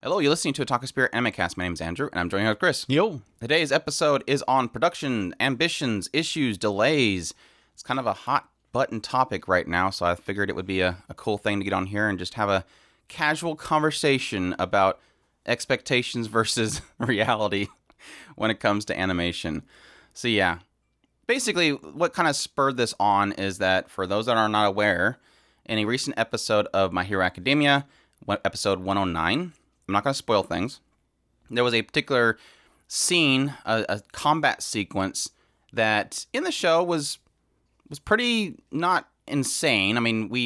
Hello, you're listening to a Talk of Spirit Animecast. My name is Andrew, and I'm joining with Chris. Yo. Today's episode is on production, ambitions, issues, delays. It's kind of a hot button topic right now, so I figured it would be a cool thing to get on here and just have a casual conversation about expectations versus reality when it comes to animation. So yeah, basically what kind of spurred this on is that for those that are not aware, in a recent episode of My Hero Academia, episode 109, I'm not going to spoil things, there was a particular scene, a combat sequence that in the show was pretty not insane. I mean, we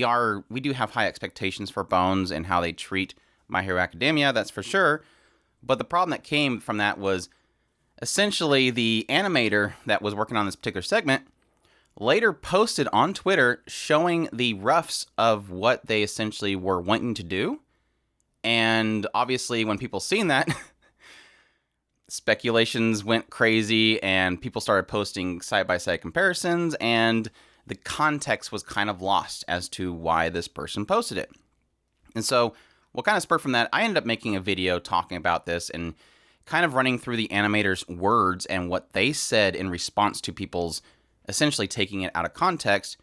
do have high expectations for Bones and how they treat My Hero Academia, that's for sure. But the problem that came from that was essentially the animator that was working on this particular segment later posted on Twitter showing the roughs of what they essentially were wanting to do. And obviously, when people seen that, speculations went crazy and people started posting side-by-side comparisons, and the context was kind of lost as to why this person posted it. And so what kind of spurred from that, I ended up making a video talking about this and kind of running through the animator's words and what they said in response to people's essentially taking it out of context,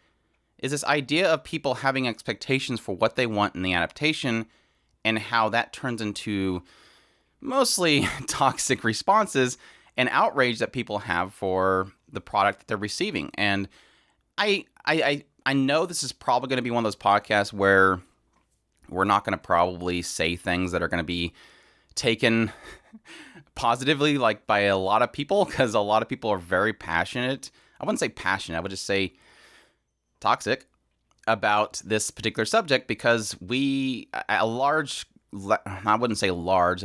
is this idea of people having expectations for what they want in the adaptation and how that turns into mostly toxic responses and outrage that people have for the product that they're receiving. And I know this is probably going to be one of those podcasts where we're not going to probably say things that are going to be taken positively, like by a lot of people, because a lot of people are very passionate. I wouldn't say passionate, I would just say toxic about this particular subject, because I wouldn't say large,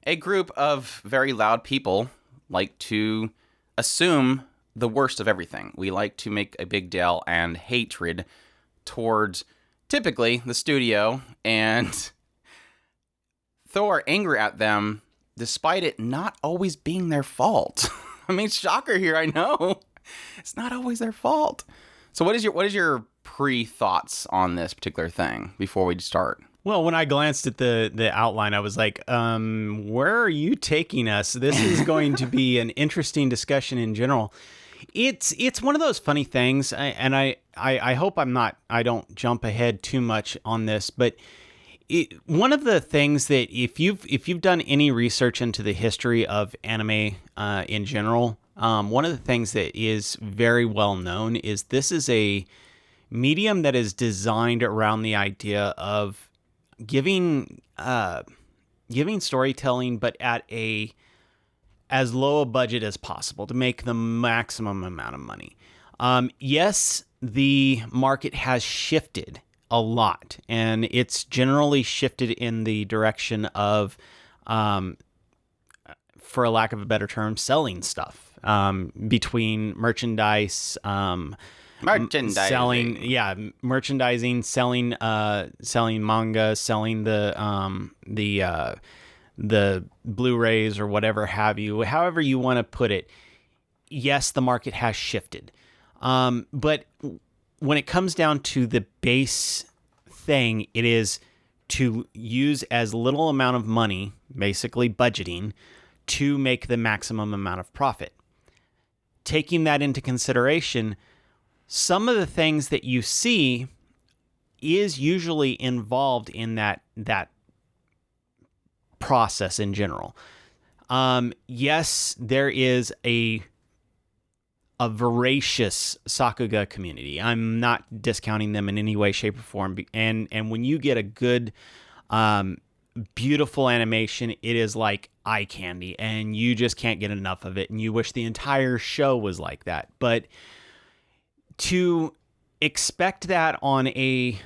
a group of very loud people like to assume the worst of everything. We like to make a big deal and hatred towards typically the studio and throw our anger at them despite it not always being their fault. I mean, shocker here, I know. It's not always their fault. So what is your pre-thoughts on this particular thing before we start? Well, when I glanced at the outline, I was like, where are you taking us? This is going to be an interesting discussion in general. It's one of those funny things, and I hope I don't jump ahead too much on this, but one of the things that if you've done any research into the history of anime in general, one of the things that is very well known is this is a medium that is designed around the idea of giving storytelling, but at as low a budget as possible to make the maximum amount of money. Yes, the market has shifted a lot, and it's generally shifted in the direction of, for a lack of a better term, selling stuff, between merchandising, selling manga, selling the Blu-rays or whatever have you, however you want to put it. Yes, the market has shifted. But when it comes down to the base thing, it is to use as little amount of money, basically budgeting, to make the maximum amount of profit. Taking that into consideration, some of the things that you see is usually involved in that process in general. Yes, there is a voracious Sakuga community. I'm not discounting them in any way, shape, or form. And when you get a good, beautiful animation, it is like eye candy, and you just can't get enough of it, and you wish the entire show was like that. But to expect that on a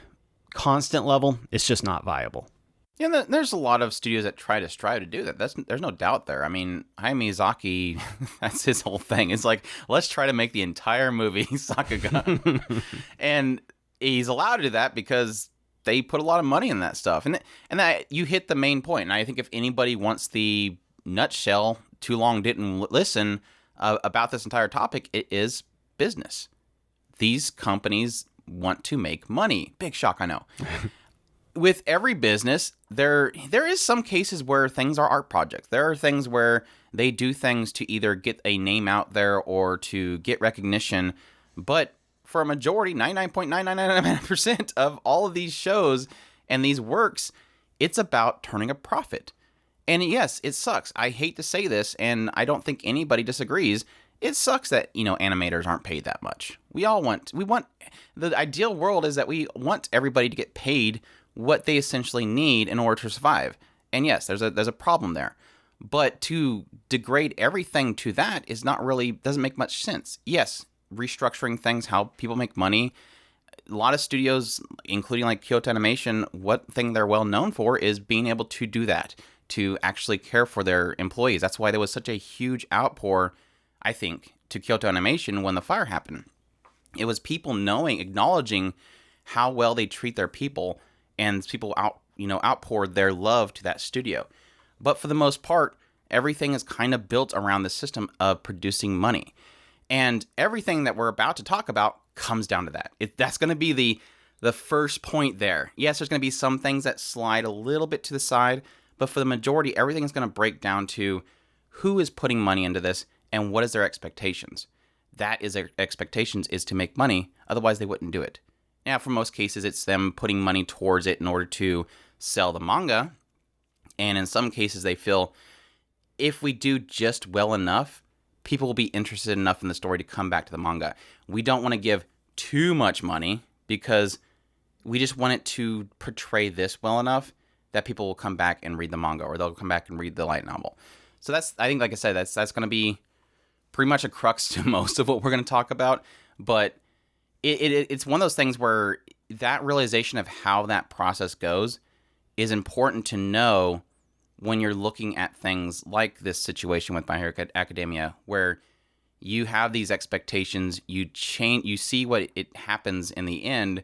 constant level, it's just not viable. Yeah, there's a lot of studios that try to strive to do that. There's no doubt there. I mean, Hayao Miyazaki, that's his whole thing. It's like, let's try to make the entire movie Sakuga. And he's allowed to do that because they put a lot of money in that stuff. And that you hit the main point. And I think if anybody wants the nutshell, too long didn't listen, about this entire topic, it is business. These companies want to make money. Big shock, I know. with every business, there is some cases where things are art projects. There are things where they do things to either get a name out there or to get recognition. But for a majority, 99.9999% of all of these shows and these works, it's about turning a profit. And yes, it sucks. I hate to say this, and I don't think anybody disagrees. It sucks that, animators aren't paid that much. We want the ideal world is that we want everybody to get paid what they essentially need in order to survive. And yes, there's a problem there. But to degrade everything to that doesn't make much sense. Yes, restructuring things, how people make money. A lot of studios, including like Kyoto Animation, what thing they're well known for is being able to do that, to actually care for their employees. That's why there was such a huge outpour, I think, to Kyoto Animation when the fire happened. It was people acknowledging how well they treat their people, and people outpoured their love to that studio. But for the most part, everything is kind of built around the system of producing money. And everything that we're about to talk about comes down to that. That's going to be the first point there. Yes, there's going to be some things that slide a little bit to the side, but for the majority, everything is going to break down to who is putting money into this and what is their expectations. That is their expectations is to make money, otherwise they wouldn't do it. Now, for most cases, it's them putting money towards it in order to sell the manga. And in some cases, they feel if we do just well enough, people will be interested enough in the story to come back to the manga. We don't want to give too much money because we just want it to portray this well enough that people will come back and read the manga, or they'll come back and read the light novel. So I think, like I said, that's going to be pretty much a crux to most of what we're going to talk about. But it's one of those things where that realization of how that process goes is important to know when you're looking at things like this situation with My Hero Academia, where you have these expectations, you see what it happens in the end,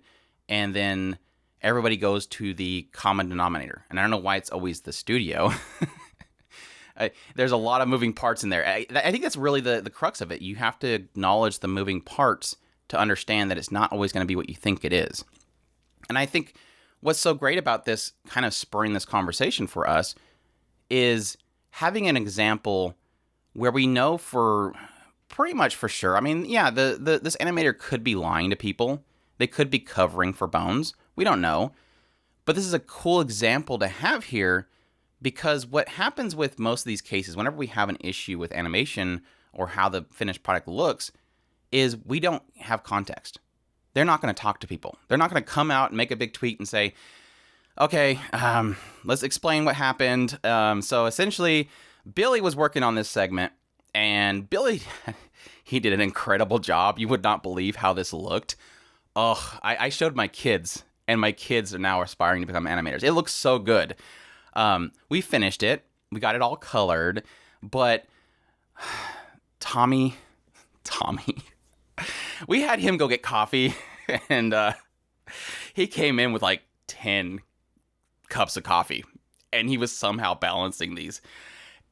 and then everybody goes to the common denominator. And I don't know why it's always the studio. There's a lot of moving parts in there. I think that's really the crux of it. You have to acknowledge the moving parts to understand that it's not always going to be what you think it is. And I think what's so great about this kind of spurring this conversation for us is having an example where we know for pretty much for sure. I mean, yeah, this animator could be lying to people. They could be covering for bones. We don't know. But this is a cool example to have here, because what happens with most of these cases, whenever we have an issue with animation or how the finished product looks, is we don't have context. They're not going to talk to people. They're not going to come out and make a big tweet and say, okay, let's explain what happened. So essentially, Billy was working on this segment, and Billy, he did an incredible job. You would not believe how this looked. Oh, I showed my kids, and my kids are now aspiring to become animators. It looks so good. We finished it. We got it all colored, but Tommy, we had him go get coffee, and he came in with like 10 cups of coffee, and he was somehow balancing these,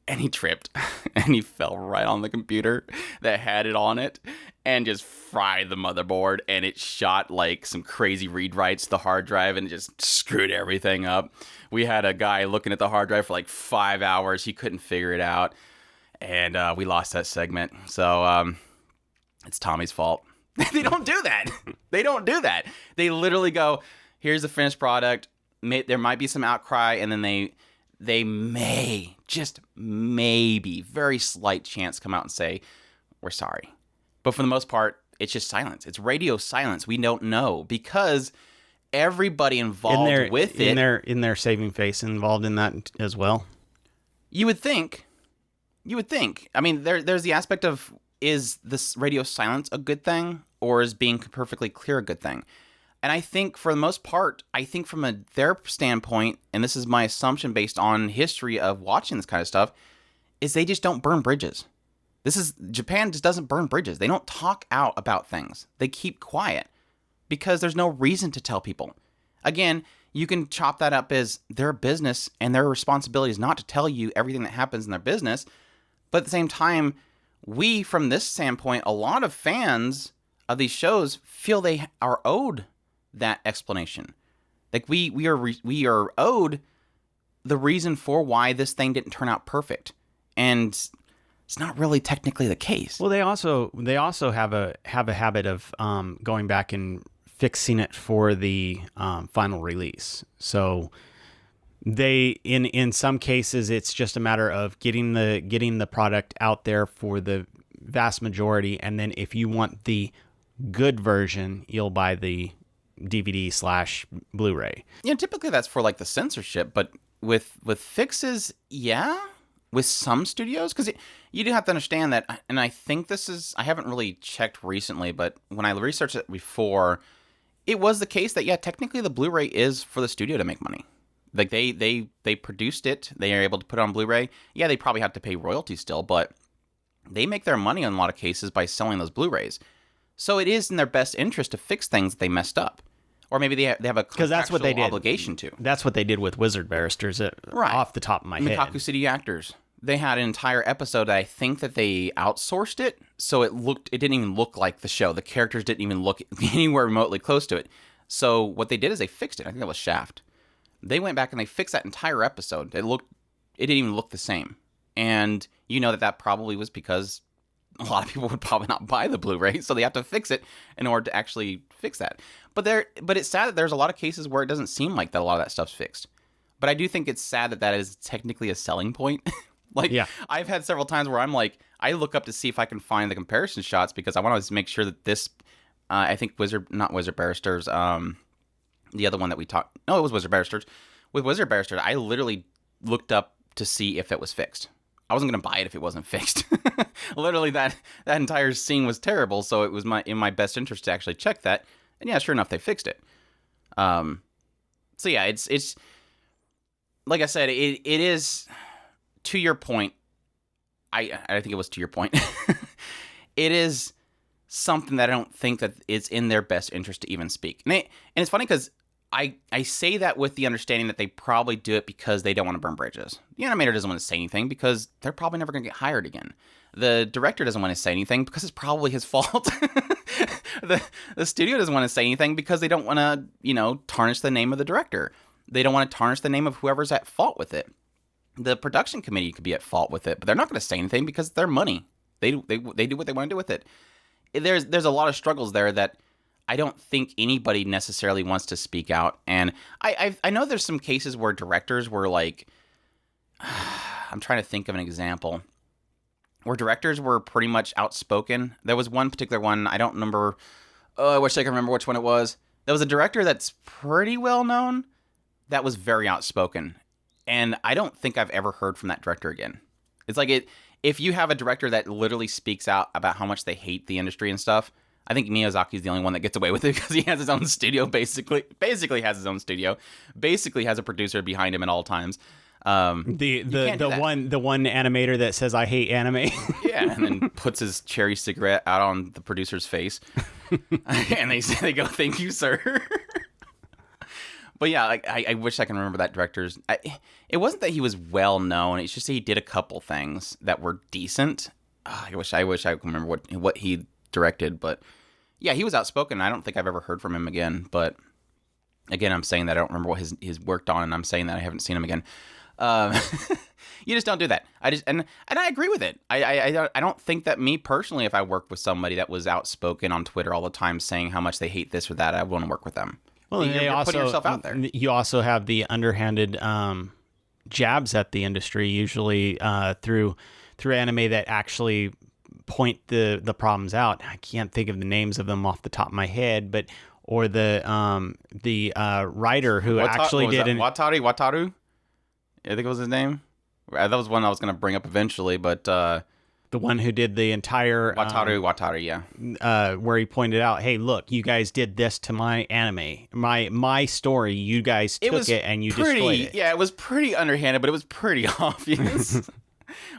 and he tripped, and he fell right on the computer that had it on it, and just fried the motherboard, and it shot like some crazy read writes to the hard drive, and it just screwed everything up. We had a guy looking at the hard drive for like 5 hours. He couldn't figure it out, and we lost that segment. So it's Tommy's fault. They don't do that. They don't do that. They literally go, here's the finished product. There might be some outcry, and then they may, just maybe, very slight chance come out and say, we're sorry. But for the most part, it's just silence. It's radio silence. We don't know, because everybody involved with it. In their saving face involved in that as well. You would think. I mean, there's the aspect of, is this radio silence a good thing, or is being perfectly clear a good thing? And I think for the most part, from their standpoint, and this is my assumption based on history of watching this kind of stuff, is they just don't burn bridges. Japan just doesn't burn bridges. They don't talk out about things. They keep quiet because there's no reason to tell people. Again, you can chop that up as their business, and their responsibility is not to tell you everything that happens in their business. But at the same time, we, from this standpoint, a lot of fans of these shows feel they are owed that explanation. Like we are owed the reason for why this thing didn't turn out perfect, and it's not really technically the case. Well, they also have a habit of going back and fixing it for the final release. So they in some cases it's just a matter of getting the product out there for the vast majority, and then if you want the good version, you'll buy the DVD/Blu-ray. Yeah, typically that's for like the censorship, but with fixes, yeah, with some studios, because you do have to understand that, and I think I haven't really checked recently, but when I researched it before, it was the case that, yeah, technically the Blu-ray is for the studio to make money. Like they produced it, they are able to put it on Blu-ray. Yeah, they probably have to pay royalties still, but they make their money in a lot of cases by selling those Blu-rays. So it is in their best interest to fix things that they messed up. Or maybe they have a contractual obligation to. That's what they did with Wizard Barristers, right. Off the top of my head. Mikaku City Actors. They had an entire episode that I think that they outsourced it, so it didn't even look like the show. The characters didn't even look anywhere remotely close to it. So what they did is they fixed it. I think that was Shaft. They went back and they fixed that entire episode. It didn't even look the same. And you know that probably was because a lot of people would probably not buy the Blu-ray, so they have to fix it in order to actually fix that. But it's sad that there's a lot of cases where it doesn't seem like that a lot of that stuff's fixed. But I do think it's sad that is technically a selling point. Like, yeah. I've had several times where I'm like, I look up to see if I can find the comparison shots because I want to make sure that this, I think not Wizard Barristers, the other one that we talked, no, it was Wizard Barristers. With Wizard Barristers, I literally looked up to see if it was fixed. I wasn't going to buy it if it wasn't fixed. Literally, that entire scene was terrible, so it was in my best interest to actually check that. And yeah, sure enough, they fixed it. So yeah, it's like I said, it is, to your point, I think it was to your point, it is something that I don't think that it's in their best interest to even speak. And it's funny because I say that with the understanding that they probably do it because they don't want to burn bridges. The animator doesn't want to say anything because they're probably never going to get hired again. The director doesn't want to say anything because it's probably his fault. The studio doesn't want to say anything because they don't want to, tarnish the name of the director. They don't want to tarnish the name of whoever's at fault with it. The production committee could be at fault with it, but they're not going to say anything because it's their money. They do what they want to do with it. There's a lot of struggles there that I don't think anybody necessarily wants to speak out. And I know there's some cases where directors were like, I'm trying to think of an example, where directors were pretty much outspoken. There was one particular one, I don't remember, I wish I could remember which one it was. There was a director that's pretty well known that was very outspoken. And I don't think I've ever heard from that director again. It's like if you have a director that literally speaks out about how much they hate the industry and stuff, I think Miyazaki's the only one that gets away with it because he has his own studio, basically has his own studio, basically has a producer behind him at all times. The one animator that says I hate anime. Yeah, and then puts his cherry cigarette out on the producer's face, and they go, "Thank you, sir." But yeah, I wish I can remember that director's. It wasn't that he was well known; it's just that he did a couple things that were decent. I wish I could remember what he directed, but yeah, he was outspoken. I don't think I've ever heard from him again. But again, I'm saying that I don't remember what he's worked on, and I'm saying that I haven't seen him again. You just don't do that. And I agree with it. I don't think that me personally, if I worked with somebody that was outspoken on Twitter all the time saying how much they hate this or that, I want to work with them. Well, you're putting yourself out there. You also have the underhanded jabs at the industry, usually through anime that actually point the problems out. I can't think of the names of them off the top of my head, but or the writer who actually did Wataru. I think it was his name. That was one I was going to bring up eventually, but the one who did the entire Wataru, yeah. Where he pointed out, hey, look, you guys did this to my anime, my story. You guys took it and you destroyed it. Yeah, it was pretty underhanded, but it was pretty obvious.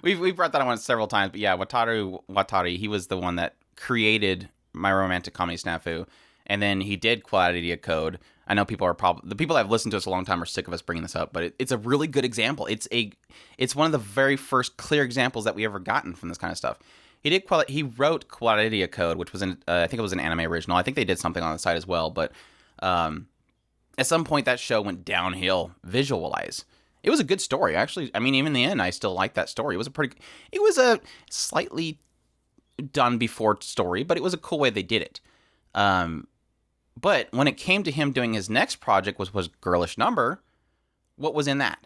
We've brought that on several times, but yeah, Wataru, he was the one that created My Romantic Comedy Snafu, and then he did Quality Code. I know people are the people that have listened to us a long time are sick of us bringing this up, but it's a really good example. It's one of the very first clear examples that we ever gotten from this kind of stuff. He wrote Quality Code, which was I think it was an anime original. I think they did something on the side as well, but at some point that show went downhill visual-wise. It was a good story. Actually, I mean, even in the end, I still liked that story. It was a slightly done before story, but it was a cool way they did it. But when it came to him doing his next project, was Girlish Number, what was in that?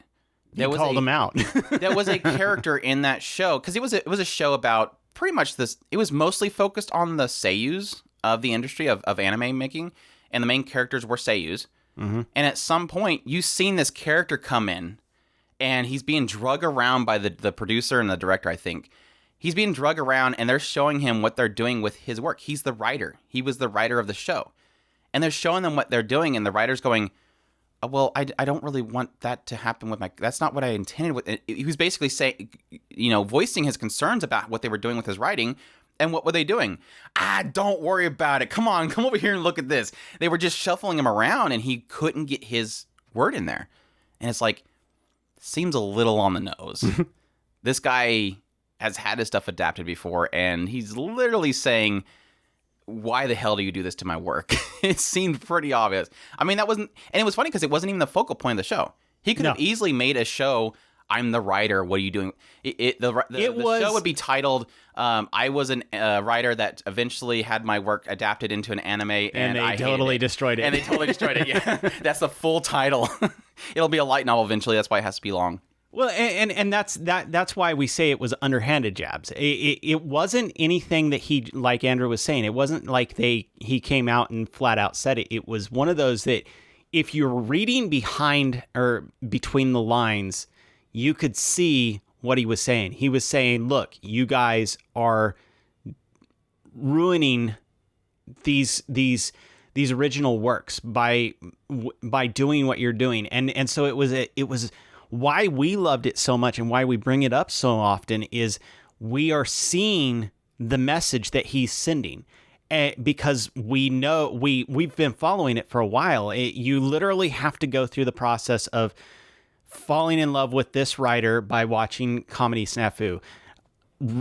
He called him out. There was a character in that show, because it was a show about pretty much this. It was mostly focused on the seiyus of the industry of anime making, and the main characters were seiyus. Mm-hmm. And at some point, you've seen this character come in, and he's being drugged around by the producer and the director, I think. He's being drugged around, and they're showing him what they're doing with his work. He's the writer. He was the writer of the show. And they're showing them what they're doing, and the writer's going, oh, well, I don't really want that to happen with my... That's not what I intended with it. He was basically saying, voicing his concerns about what they were doing with his writing. And what were they doing? Don't worry about it. Come on, come over here and look at this. They were just shuffling him around, and he couldn't get his word in there. And it's like, seems a little on the nose. This guy has had his stuff adapted before, and he's literally saying, why the hell do you do this to my work? It seemed pretty obvious. I mean, that wasn't... And it was funny because it wasn't even the focal point of the show. He could have easily made a show... I'm the writer. What are you doing? The show would be titled, I was a writer that eventually had my work adapted into an anime, and they totally destroyed it. And they totally destroyed it, yeah. That's the full title. It'll be a light novel eventually. That's why it has to be long. Well, and that's why we say it was underhanded jabs. It wasn't anything that he, like Andrew was saying, it wasn't like he came out and flat out said it. It was one of those that if you're reading behind or between the lines, you could see what he was saying. He was saying, look, you guys are ruining these original works by doing what you're doing. And so it was why we loved it so much, and why we bring it up so often is we are seeing the message that he's sending. Because we know we've been following it for a while. You literally have to go through the process of falling in love with this writer by watching Comedy Snafu,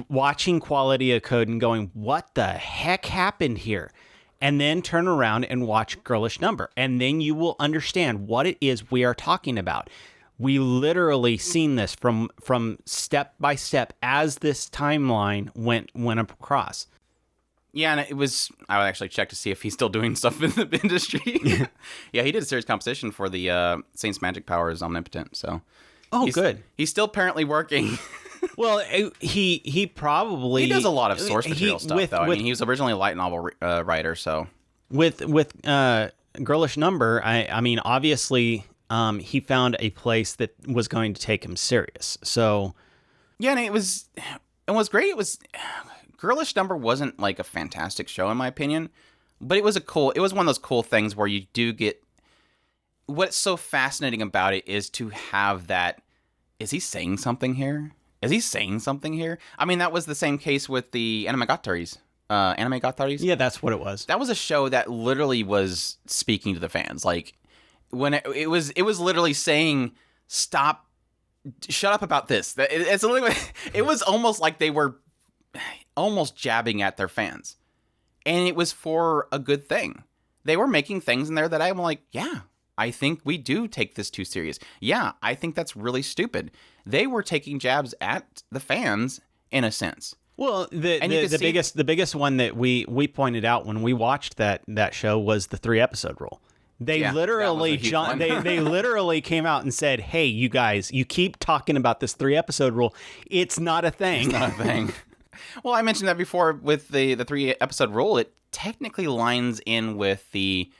watching Quality of Code and going, what the heck happened here? And then turn around and watch Girlish Number. And then you will understand what it is we are talking about. We literally seen this from step by step as this timeline went across. Yeah, and I would actually check to see if he's still doing stuff in the industry. Yeah, he did a series composition for the Saint's Magic Powers Omnipotent, so... Good. He's still apparently working. Well, he probably... He does a lot of source material stuff, though. I mean, he was originally a light novel writer, so... With Girlish Number, I mean, obviously, he found a place that was going to take him serious, so... Yeah, and what's great, Girlish Number wasn't like a fantastic show in my opinion, but it was one of those cool things where you do get, what's so fascinating about it is to have that, is he saying something here? Is he saying something here? I mean, that was the same case with the Animegataris. Yeah, that's what it was. That was a show that literally was speaking to the fans. Like, when it was literally saying, shut up about this. It's literally, it was almost like they were almost jabbing at their fans, and it was for a good thing. They were making things in there that I'm like, yeah, I think we do take this too serious. Yeah, I think that's really stupid. They were taking jabs at the fans in a sense. Well, the biggest one that we pointed out when we watched that show was the 3-episode rule. They literally they literally came out and said, "Hey, you guys, you keep talking about this 3-episode rule. It's not a thing." It's not a thing. Well, I mentioned that before with the 3-episode rule. It technically lines in with the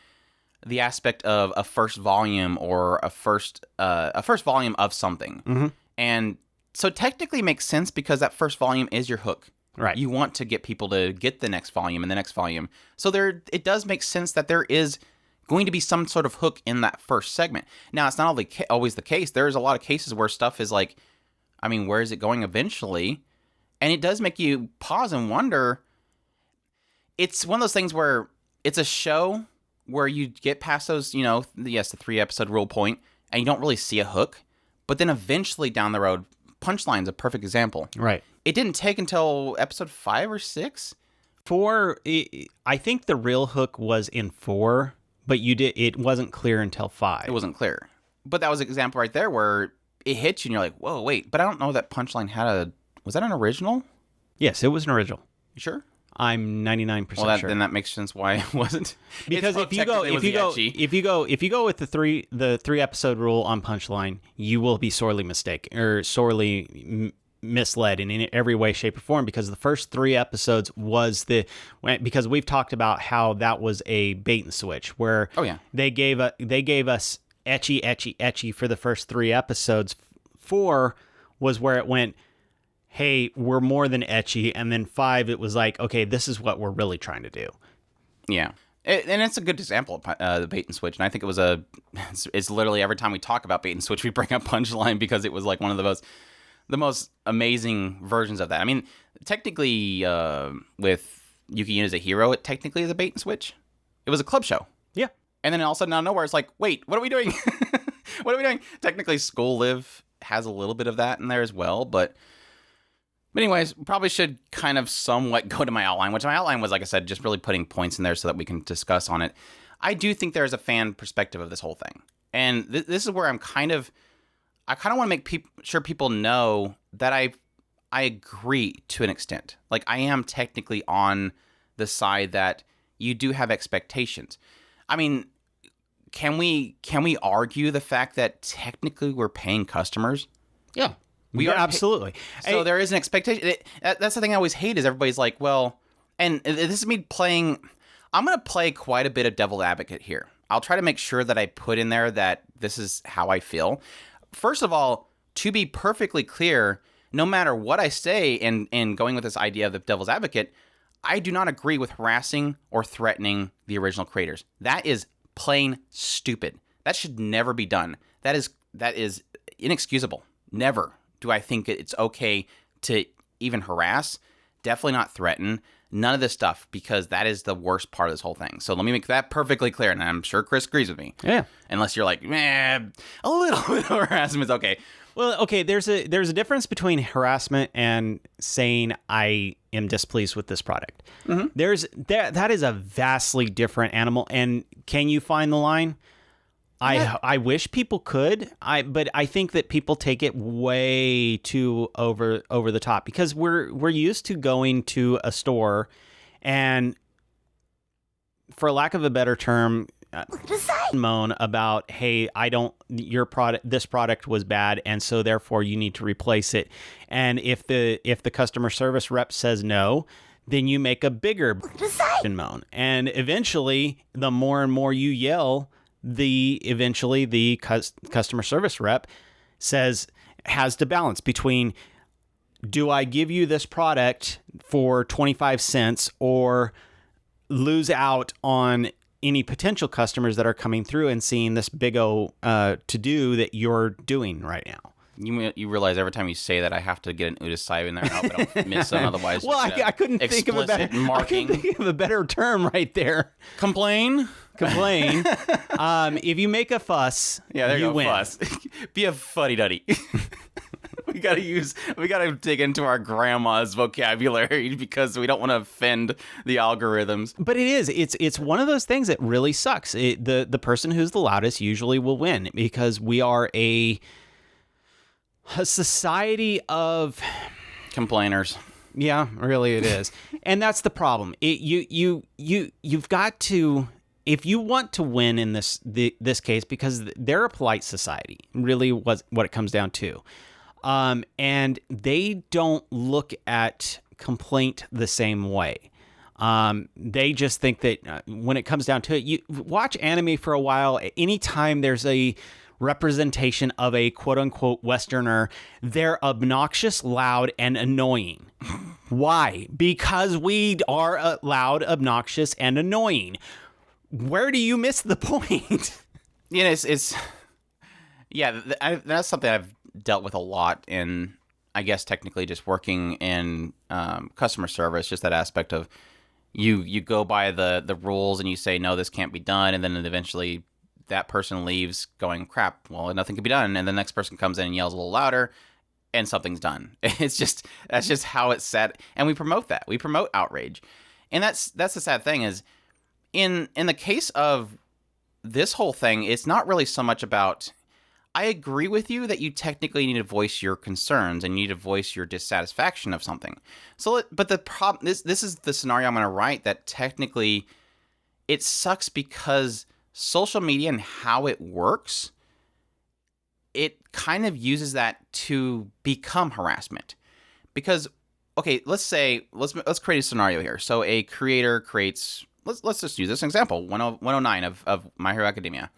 aspect of a first volume or a first volume of something. Mm-hmm. And so it technically makes sense because that first volume is your hook. Right. You want to get people to get the next volume and the next volume. So it does make sense that there is going to be some sort of hook in that first segment. Now, it's not always the case. There's a lot of cases where stuff is like, I mean, where is it going eventually? And it does make you pause and wonder. It's one of those things where it's a show where you get past those, the 3-episode rule point, and you don't really see a hook. But then eventually down the road, Punchline's a perfect example. Right. It didn't take until episode 5 or 6. 4, I think the real hook was in 4, but it wasn't clear until 5. It wasn't clear. But that was an example right there where it hits you and you're like, whoa, wait, but I don't know that punchline was that an original? Yes, it was an original. You sure? I'm 99% sure. Then that makes sense why it wasn't. Because if you go with the three episode rule on punchline, you will be sorely mistaken or sorely misled in every way, shape, or form. Because the first 3 episodes because we've talked about how that was a bait and switch where they gave us etchy for the first 3 episodes. 4 was where it went, hey, we're more than etchy. And then 5, it was like, okay, this is what we're really trying to do. Yeah. And it's a good example of the bait and switch. And I think it's literally every time we talk about bait and switch, we bring up punchline because it was like one of the most amazing versions of that. I mean, technically, with Yuki Yun as a hero, it technically is a bait and switch. It was a club show. Yeah. And then all of a sudden out of nowhere, it's like, wait, what are we doing? What are we doing? Technically, School Live has a little bit of that in there as well, but anyways, probably should kind of somewhat go to my outline, which my outline was, like I said, just really putting points in there so that we can discuss on it. I do think there's a fan perspective of this whole thing. And this is where I kind of want to make sure people know that I agree to an extent. Like, I am technically on the side that you do have expectations. I mean, can we argue the fact that technically we're paying customers? Yeah. We are absolutely. So there is an expectation. That's the thing I always hate is everybody's like, well, and this is me playing. I'm going to play quite a bit of devil's advocate here. I'll try to make sure that I put in there that this is how I feel. First of all, to be perfectly clear, no matter what I say in going with this idea of the devil's advocate, I do not agree with harassing or threatening the original creators. That is plain stupid. That should never be done. That is inexcusable. Never do I think it's okay to even harass, definitely not threaten, none of this stuff, because that is the worst part of this whole thing. So let me make that perfectly clear, and I'm sure Chris agrees with me. Yeah. Unless you're like, man, a little bit of harassment is okay. Well, okay, there's a difference between harassment and saying I am displeased with this product. Mm-hmm. That is a vastly different animal, and can you find the line? I wish people could, but I think that people take it way too over the top because we're used to going to a store and, for lack of a better term, moan about, hey, this product was bad, and so therefore you need to replace it. And if the customer service rep says no, then you make a bigger moan, and eventually, the more and more you yell, eventually the customer service rep has to balance between, do I give you this product for 25 cents or lose out on any potential customers that are coming through and seeing this big to-do that you're doing right now? You realize every time you say that I have to get an Uda Saiba in there now, but I'll miss some otherwise. Well, I couldn't think of a better term right there. Complain. If you make a fuss, you win. Fuss. Be a fuddy-duddy. We gotta dig into our grandma's vocabulary because we don't want to offend the algorithms. But it's one of those things that really sucks. The person who's the loudest usually will win because we are a society of complainers. Yeah, really it is. And that's the problem. You've got to, if you want to win in this case, because they're a polite society, really was what it comes down to. And they don't look at complaint the same way. They just think that when it comes down to it, you watch anime for a while, anytime there's a representation of a quote-unquote Westerner, they're obnoxious, loud, and annoying. Why? Because we are loud, obnoxious, and annoying. Where do you miss the point? That's something I've dealt with a lot in, I guess, technically just working in customer service, just that aspect of you go by the rules and you say, no, this can't be done, and then eventually that person leaves going, crap, well, nothing can be done, and the next person comes in and yells a little louder, and something's done. That's just how it's set, and we promote that. We promote outrage, and that's the sad thing is, in the case of this whole thing, it's not really so much about. I agree with you that you technically need to voice your concerns and you need to voice your dissatisfaction of something. But the problem, this is the scenario I'm going to write, that technically it sucks because social media and how it works, it kind of uses that to become harassment. Because, okay, let's create a scenario here. So a creator creates, let's just use this example, 109 of My Hero Academia.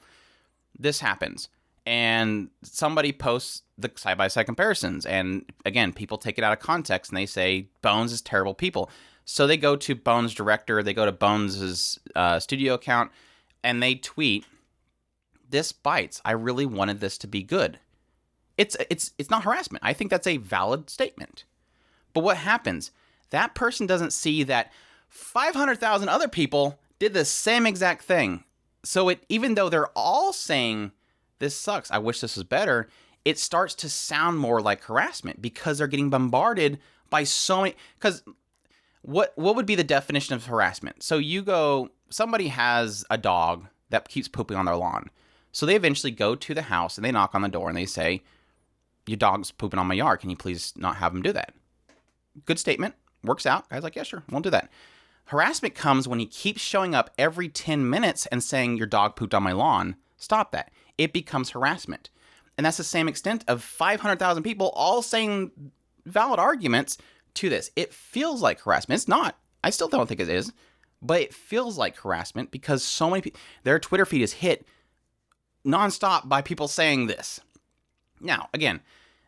This happens. And somebody posts the side-by-side comparisons. And again, people take it out of context and they say, Bones is terrible people. So they go to Bones' director, they go to Bones' studio account, and they tweet, "This bites. I really wanted this to be good." It's not harassment. I think that's a valid statement. But what happens? That person doesn't see that 500,000 other people did the same exact thing. So even though they're all saying, "This sucks, I wish this was better," it starts to sound more like harassment because they're getting bombarded by so many. Because what would be the definition of harassment? So somebody has a dog that keeps pooping on their lawn. So they eventually go to the house and they knock on the door and they say, "Your dog's pooping on my yard. Can you please not have him do that?" Good statement. Works out. Guy's like, "Yeah, sure. Won't do that." Harassment comes when he keeps showing up every 10 minutes and saying, "Your dog pooped on my lawn. Stop that." It becomes harassment. And that's the same extent of 500,000 people all saying valid arguments to this. It feels like harassment. It's not. I still don't think it is. But it feels like harassment because so many people, their Twitter feed is hit nonstop by people saying this. Now, again,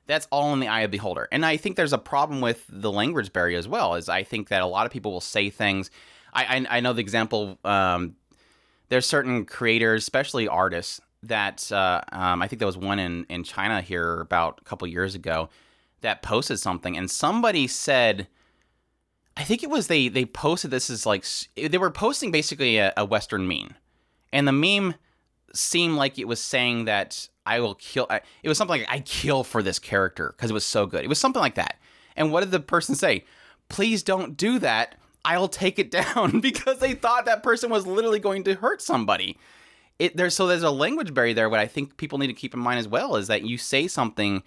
that's all in the eye of the beholder. And I think there's a problem with the language barrier as well, is I think that a lot of people will say things. I know the example, there's certain creators, especially artists, that I think there was one in China here about a couple years ago that posted something, and somebody said, I think it was they posted this as like, they were posting basically a Western meme, and the meme seemed like it was saying that I will kill. It was something like, "I kill for this character because it was so good." It was something like that. And what did the person say? "Please don't do that. I'll take it down," because they thought that person was literally going to hurt somebody. There's a language barrier there. What I think people need to keep in mind as well is that you say something,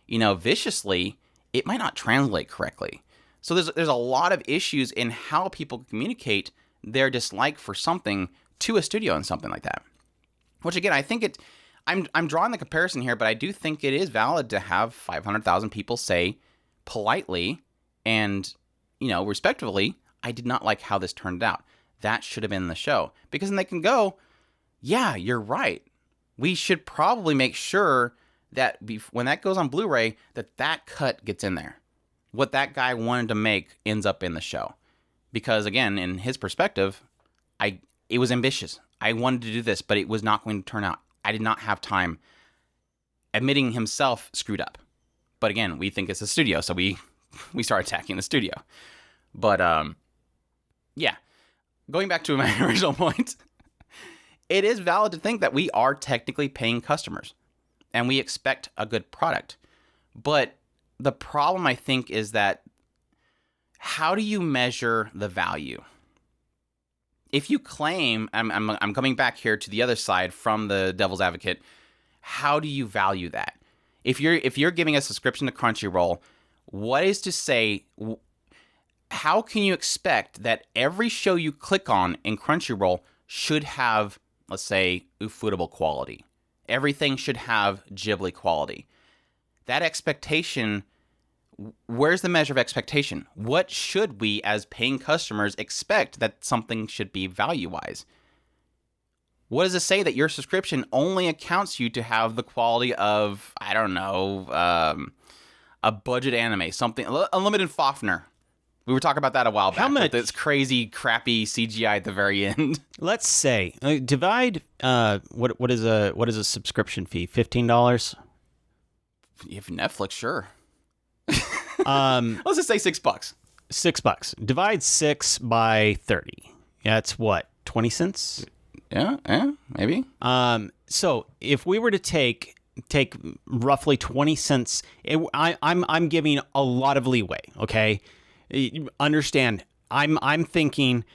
viciously, it might not translate correctly. So there's a lot of issues in how people communicate their dislike for something to a studio and something like that. Which again, I think I'm drawing the comparison here, but I do think it is valid to have 500,000 people say politely and, respectively, "I did not like how this turned out. That should have been in the show." Because then they can go, "Yeah, you're right. We should probably make sure that when that goes on Blu-ray, that cut gets in there. What that guy wanted to make ends up in the show." Because again, in his perspective, it was ambitious. I wanted to do this, but it was not going to turn out. I did not have time. Admitting himself screwed up. But again, we think it's a studio, so we start attacking the studio. But yeah, going back to my original point, it is valid to think that we are technically paying customers and we expect a good product. But the problem, I think, is that how do you measure the value? If you claim, I'm coming back here to the other side from the devil's advocate, how do you value that? If you're giving a subscription to Crunchyroll, what is to say, how can you expect that every show you click on in Crunchyroll should have, let's say, Ufotable quality? Everything should have Ghibli quality. That expectation, where's the measure of expectation? What should we as paying customers expect that something should be value-wise? What does it say that your subscription only accounts you to have the quality of, I don't know, a budget anime, something, Unlimited Fafner. We were talking about that a while back. How much? With this crazy, crappy CGI at the very end. Let's say divide. What is a subscription fee? $15. If Netflix, sure. Let's just say $6. $6. Divide 6 by 30. Yeah, it's what, 20 cents? Yeah, maybe. So if we were to take roughly 20 cents, I'm giving a lot of leeway. Okay, understand? I'm thinking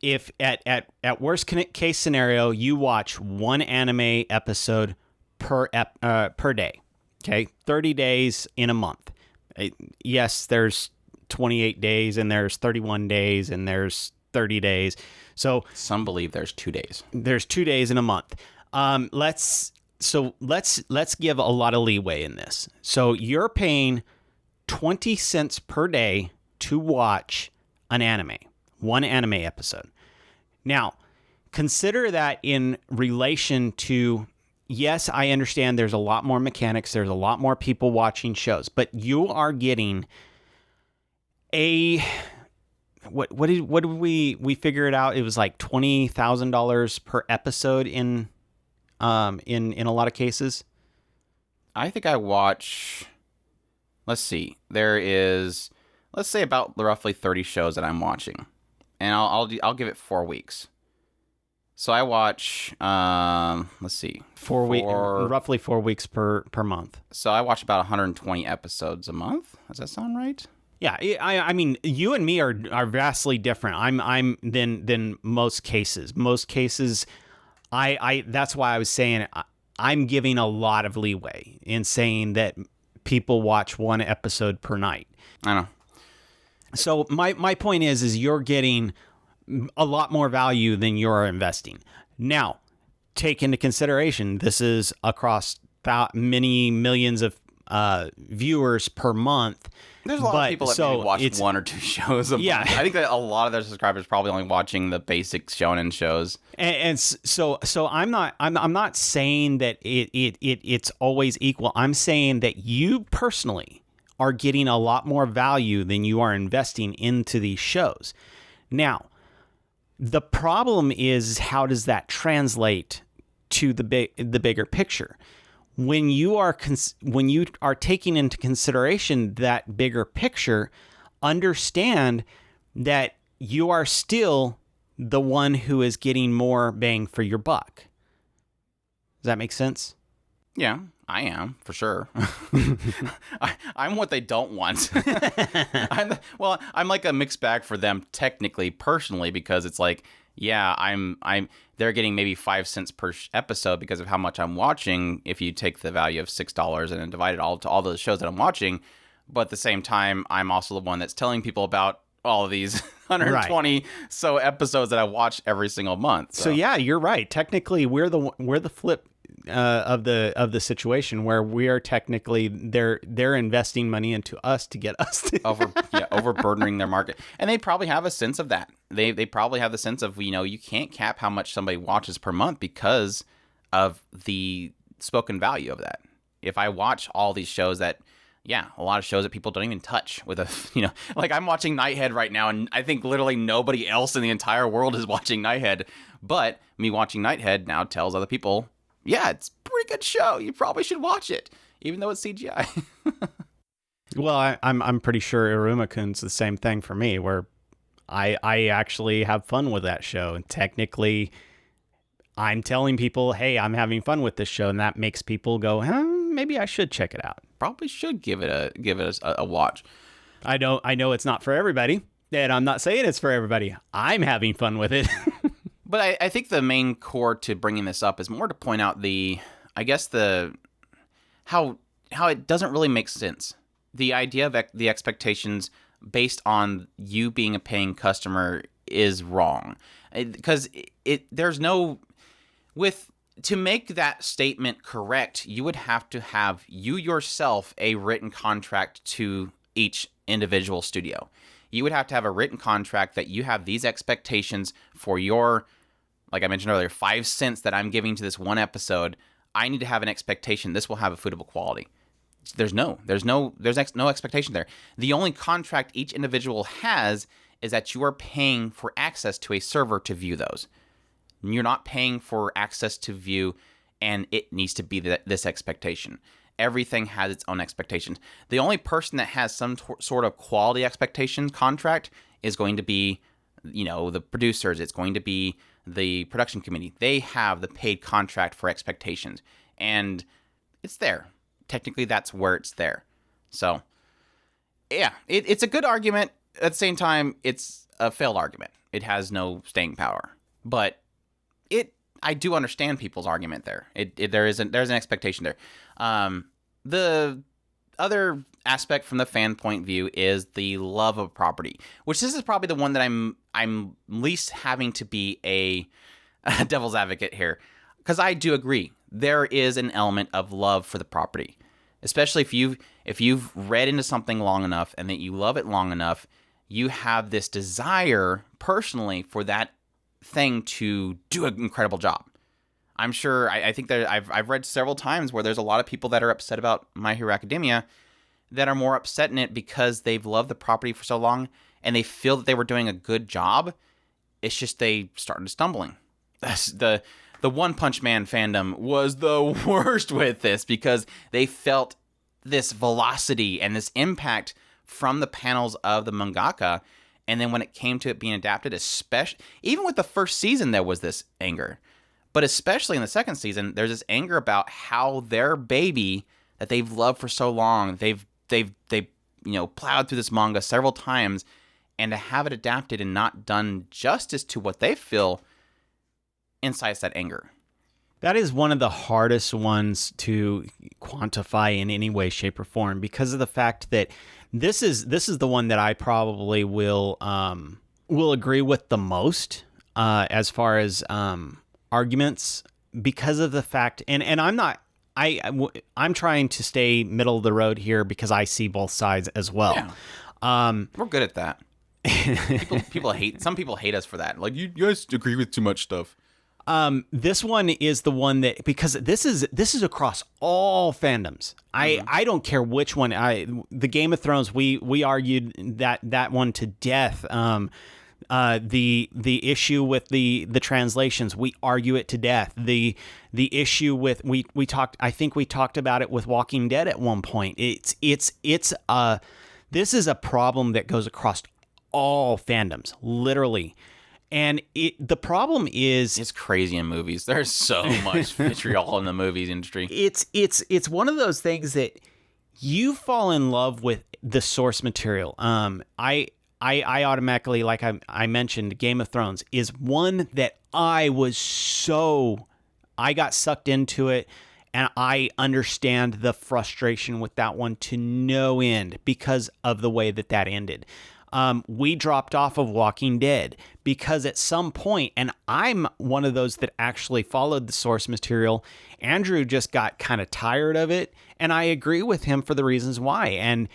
if at worst case scenario, you watch one anime episode per day, okay, 30 days in a month. Yes, there's 28 days and there's 31 days and there's 30 days. So some believe there's 2 days. There's 2 days in a month. Let's give a lot of leeway in this. So you're paying 20 cents per day to watch an anime, one anime episode. Now, consider that in relation to, yes, I understand there's a lot more mechanics, there's a lot more people watching shows, but you are getting what did we figure it out? It was like $20,000 per episode in a lot of cases. I think I watch, let's see, there is, let's say about roughly 30 shows that I'm watching, and I'll give it 4 weeks. So I watch, let's see, roughly 4 weeks per month. So I watch about 120 episodes a month. Does that sound right? Yeah, I mean, you and me are vastly different. I'm than most cases. Most cases, I that's why I was saying I'm giving a lot of leeway in saying that people watch one episode per night. I know. So my point is you're getting a lot more value than you're investing. Now, take into consideration this is across many millions of viewers per month. There's a lot of people that maybe watch 1 or 2 shows a month. I think that a lot of their subscribers probably only watching the basic shonen shows. And so I'm not saying that it's always equal. I'm saying that you personally are getting a lot more value than you are investing into these shows. Now, the problem is, how does that translate to the bigger picture? When you are taking into consideration that bigger picture, understand that you are still the one who is getting more bang for your buck. Does that make sense? Yeah, I am, for sure. I'm what they don't want. I'm like a mixed bag for them technically, personally, because it's like, yeah, they're getting maybe 5 cents per episode because of how much I'm watching. If you take the value of $6 and then divide it all to all those shows that I'm watching, but at the same time, I'm also the one that's telling people about all of these 120 so episodes that I watch every single month. So yeah, you're right. Technically, we're the flip of the situation where we are technically they're investing money into us to get us to overburdening their market, and they probably have a sense of that. They probably have the sense of, you can't cap how much somebody watches per month because of the spoken value of that. If I watch all these shows that, a lot of shows that people don't even touch with like I'm watching Nighthead right now, and I think literally nobody else in the entire world is watching Nighthead, but me watching Nighthead now tells other people, yeah, it's a pretty good show. You probably should watch it, even though it's CGI. Well, I'm pretty sure Iruma-kun's the same thing for me, where I actually have fun with that show. And technically, I'm telling people, hey, I'm having fun with this show, and that makes people go, maybe I should check it out. Probably should give it a watch. I know it's not for everybody, and I'm not saying it's for everybody. I'm having fun with it. But I think the main core to bringing this up is more to point out how it doesn't really make sense. The idea of the expectations based on you being a paying customer is wrong, because to make that statement correct, you would have to have you yourself a written contract to each individual studio. You would have to have a written contract that you have these expectations for your, like I mentioned earlier, 5 cents that I'm giving to this one episode. I need to have an expectation this will have a foodable quality. There's no expectation there. The only contract each individual has is that you are paying for access to a server to view those. You're not paying for access to view, and it needs to be this expectation. Everything has its own expectations. The only person that has some sort of quality expectation contract is going to be, the producers. It's going to be the production committee. They have the paid contract for expectations, and it's there. Technically, that's where it's there. So, yeah, it's a good argument. At the same time, it's a failed argument. it has no staying power. But I do understand people's argument there. There's an expectation there. The other aspect from the fan point view is the love of property, which this is probably the one that I'm least having to be a devil's advocate here, because I do agree there is an element of love for the property, especially if you've read into something long enough and that you love it long enough, you have this desire personally for that thing to do an incredible job. I'm sure, I think that I've read several times where there's a lot of people that are upset about My Hero Academia that are more upset in it because they've loved the property for so long and they feel that they were doing a good job. It's just they started stumbling. The One Punch Man fandom was the worst with this because they felt this velocity and this impact from the panels of the mangaka. And then when it came to it being adapted, especially, even with the first season, there was this anger. But especially in the second season, there's this anger about how their baby that they've loved for so long, they've plowed through this manga several times, and to have it adapted and not done justice to what they feel incites that anger. That is one of the hardest ones to quantify in any way, shape, or form, because of the fact that this is the one that I probably will agree with the most as far as arguments, because of the fact, and I'm trying to stay middle of the road here because I see both sides as well. Yeah. We're good at that. Some people hate us for that. Like, you guys agree with too much stuff. This one is the one that, because this is across all fandoms. I don't care which one. The Game of Thrones, we argued that one to death. The issue with the translations, we argue it to death. The issue with we talked, I think we talked about it with Walking Dead at one point. This is a problem that goes across all fandoms, literally. And the problem is, it's crazy in movies. There's so much vitriol in the movies industry. It's one of those things that you fall in love with the source material. I automatically, like I mentioned, Game of Thrones is one that I got sucked into it, and I understand the frustration with that one to no end because of the way that ended. We dropped off of Walking Dead because at some point, and I'm one of those that actually followed the source material, Andrew just got kind of tired of it, and I agree with him for the reasons why. And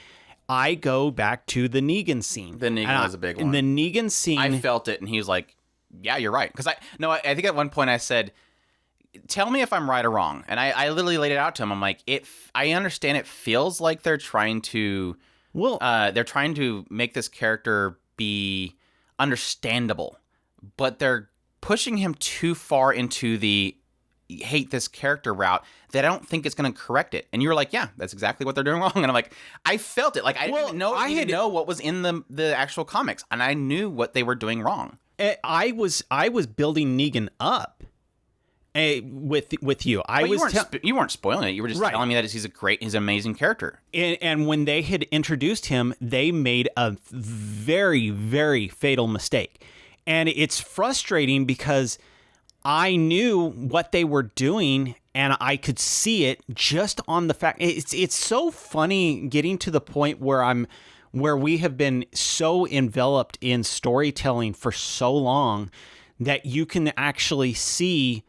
I go back to the Negan scene. The Negan was a big one. The Negan scene, I felt it, and he was like, yeah, you're right. Because I think at one point I said, tell me if I'm right or wrong. And I literally laid it out to him. I'm like, I understand it feels like they're trying to... they're trying to make this character be understandable, but they're pushing him too far into the hate this character route that I don't think it's going to correct it. And you were like, yeah, that's exactly what they're doing wrong. And I'm like, I felt it. Like, I didn't know what was in the actual comics, and I knew what they were doing wrong. I was building Negan up. With you, you weren't spoiling it. You were just telling me that he's an amazing character. And when they had introduced him, they made a very, very fatal mistake, and it's frustrating because I knew what they were doing, and I could see it just on the fact. It's so funny getting to the point where we have been so enveloped in storytelling for so long that you can actually see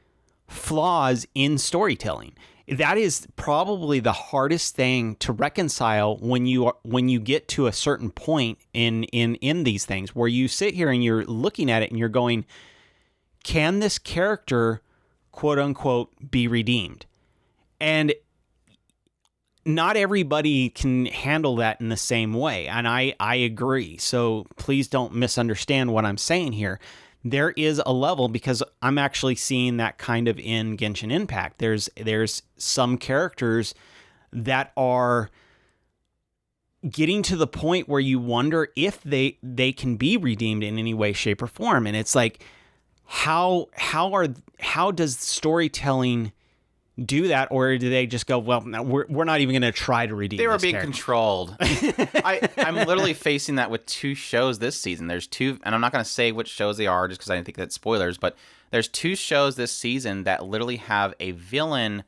flaws in storytelling. That is probably the hardest thing to reconcile when you get to a certain point in these things, where you sit here and you're looking at it and you're going, can this character, quote unquote, be redeemed? And not everybody can handle that in the same way, and I agree. So please don't misunderstand what I'm saying here. There is a level, because I'm actually seeing that kind of in Genshin Impact. There's some characters that are getting to the point where you wonder if they can be redeemed in any way, shape, or form. And it's like, how does storytelling do that, or do they just go, well, no, we're not even going to try to redeem They were this being character? controlled. I'm literally facing that with 2 shows this season. There's 2, and I'm not going to say which shows they are just because I think that's spoilers, but there's 2 shows this season that literally have a villain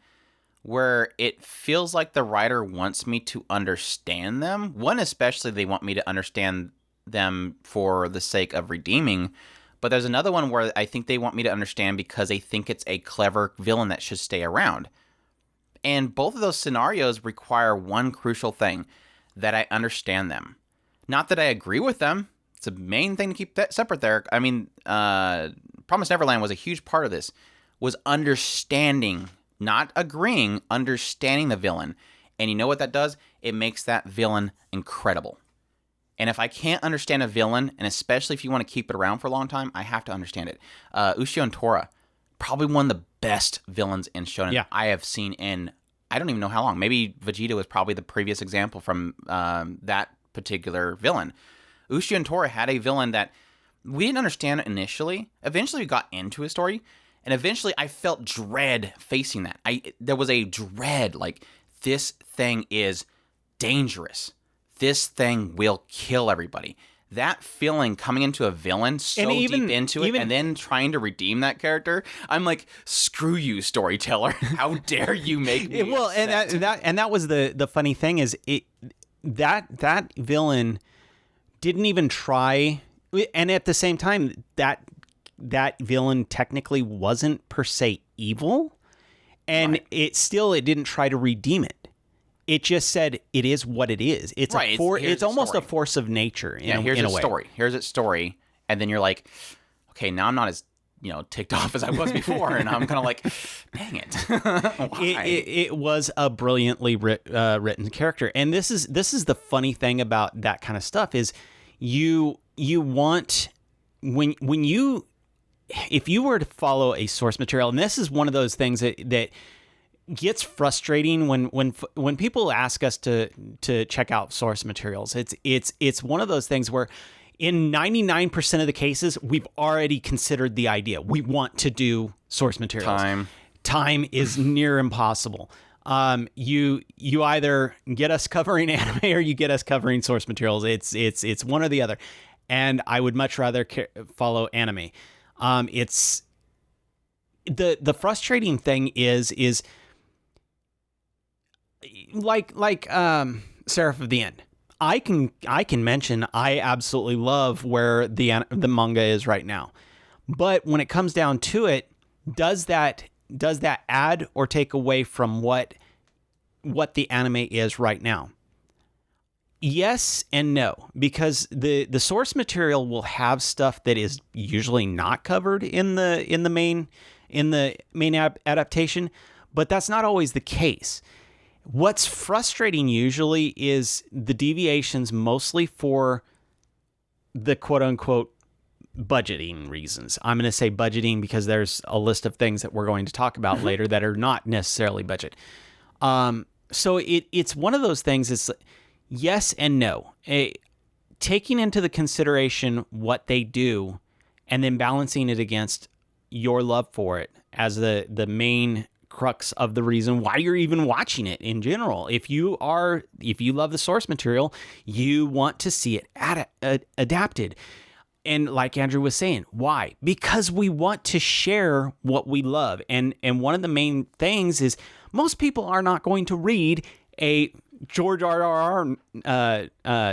where it feels like the writer wants me to understand them. One especially, they want me to understand them for the sake of redeeming. But there's another one where I think they want me to understand because they think it's a clever villain that should stay around. And both of those scenarios require one crucial thing, that I understand them. Not that I agree with them. It's a main thing to keep that separate there. I mean, Promised Neverland was a huge part of this, was understanding, not agreeing, understanding the villain. And you know what that does? It makes that villain incredible. And if I can't understand a villain, and especially if you want to keep it around for a long time, I have to understand it. Ushio and Tora, probably one of the best villains in Shonen I have seen in, I don't even know how long. Maybe Vegeta was probably the previous example from that particular villain. Ushio and Tora had a villain that we didn't understand initially. Eventually we got into his story, and eventually I felt dread facing that. There was a dread, like, this thing is dangerous. This thing will kill everybody. That feeling coming into a villain deep into it, and then trying to redeem that character, I'm like, screw you, storyteller. How dare you make me upset? And that was the funny thing is that villain didn't even try, and at the same time that villain technically wasn't per se evil, and it didn't try to redeem it. It just said it is what it is. It's it's almost a force of nature in a way. Here's its story. And then you're like, okay, now I'm not as, ticked off as I was before. And I'm kind of like, dang it. It was a brilliantly written character. And this is the funny thing about that kind of stuff is you want, if you were to follow a source material, and this is one of those things that gets frustrating when people ask us to check out source materials. It's one of those things where in 99% of the cases, we've already considered the idea. We want to do source materials. Time is near impossible. You either get us covering anime or you get us covering source materials. It's one or the other. And I would much rather follow anime. It's the frustrating thing is like Seraph of the End. I can mention I absolutely love where the manga is right now, but when it comes down to it, does that add or take away from what the anime is right now? Yes and no, because the source material will have stuff that is usually not covered in the main adaptation, but that's not always the case. What's frustrating usually is the deviations, mostly for the quote-unquote budgeting reasons. I'm going to say budgeting because there's a list of things that we're going to talk about later that are not necessarily budget. So it's one of those things. It's yes and no. Taking into the consideration what they do and then balancing it against your love for it as the main crux of the reason why you're even watching it in general. If you love the source material, you want to see it adapted. And like Andrew was saying, why? Because we want to share what we love. And one of the main things is most people are not going to read a George R.R.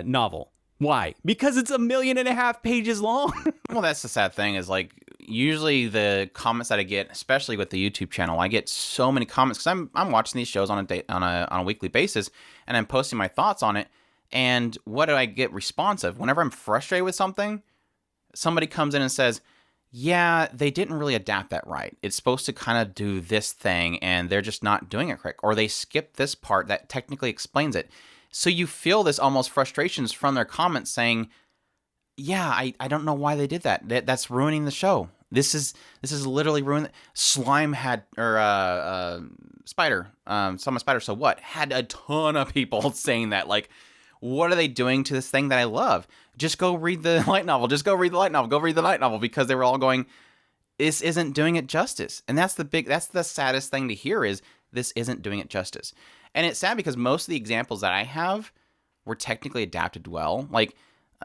Novel. Why? Because it's 1.5 million pages long. Well, that's the sad thing is, like, usually the comments that I get, especially with the YouTube channel, I get so many comments because I'm watching these shows on a weekly basis, and I'm posting my thoughts on it. And what do I get responsive? Whenever I'm frustrated with something, somebody comes in and says, yeah, they didn't really adapt that right. It's supposed to kind of do this thing, and they're just not doing it correct. Or they skipped this part that technically explains it. So you feel this almost frustrations from their comments saying, yeah, I don't know why they did that. That's ruining the show. This is literally ruining. Slime had, or Spider, Summon Spider, so what? Had a ton of people saying that. Like, what are they doing to this thing that I love? Just go read the light novel. Just go read the light novel. Go read the light novel, because they were all going, this isn't doing it justice. And that's the saddest thing to hear is this isn't doing it justice. And it's sad because most of the examples that I have were technically adapted well. Like,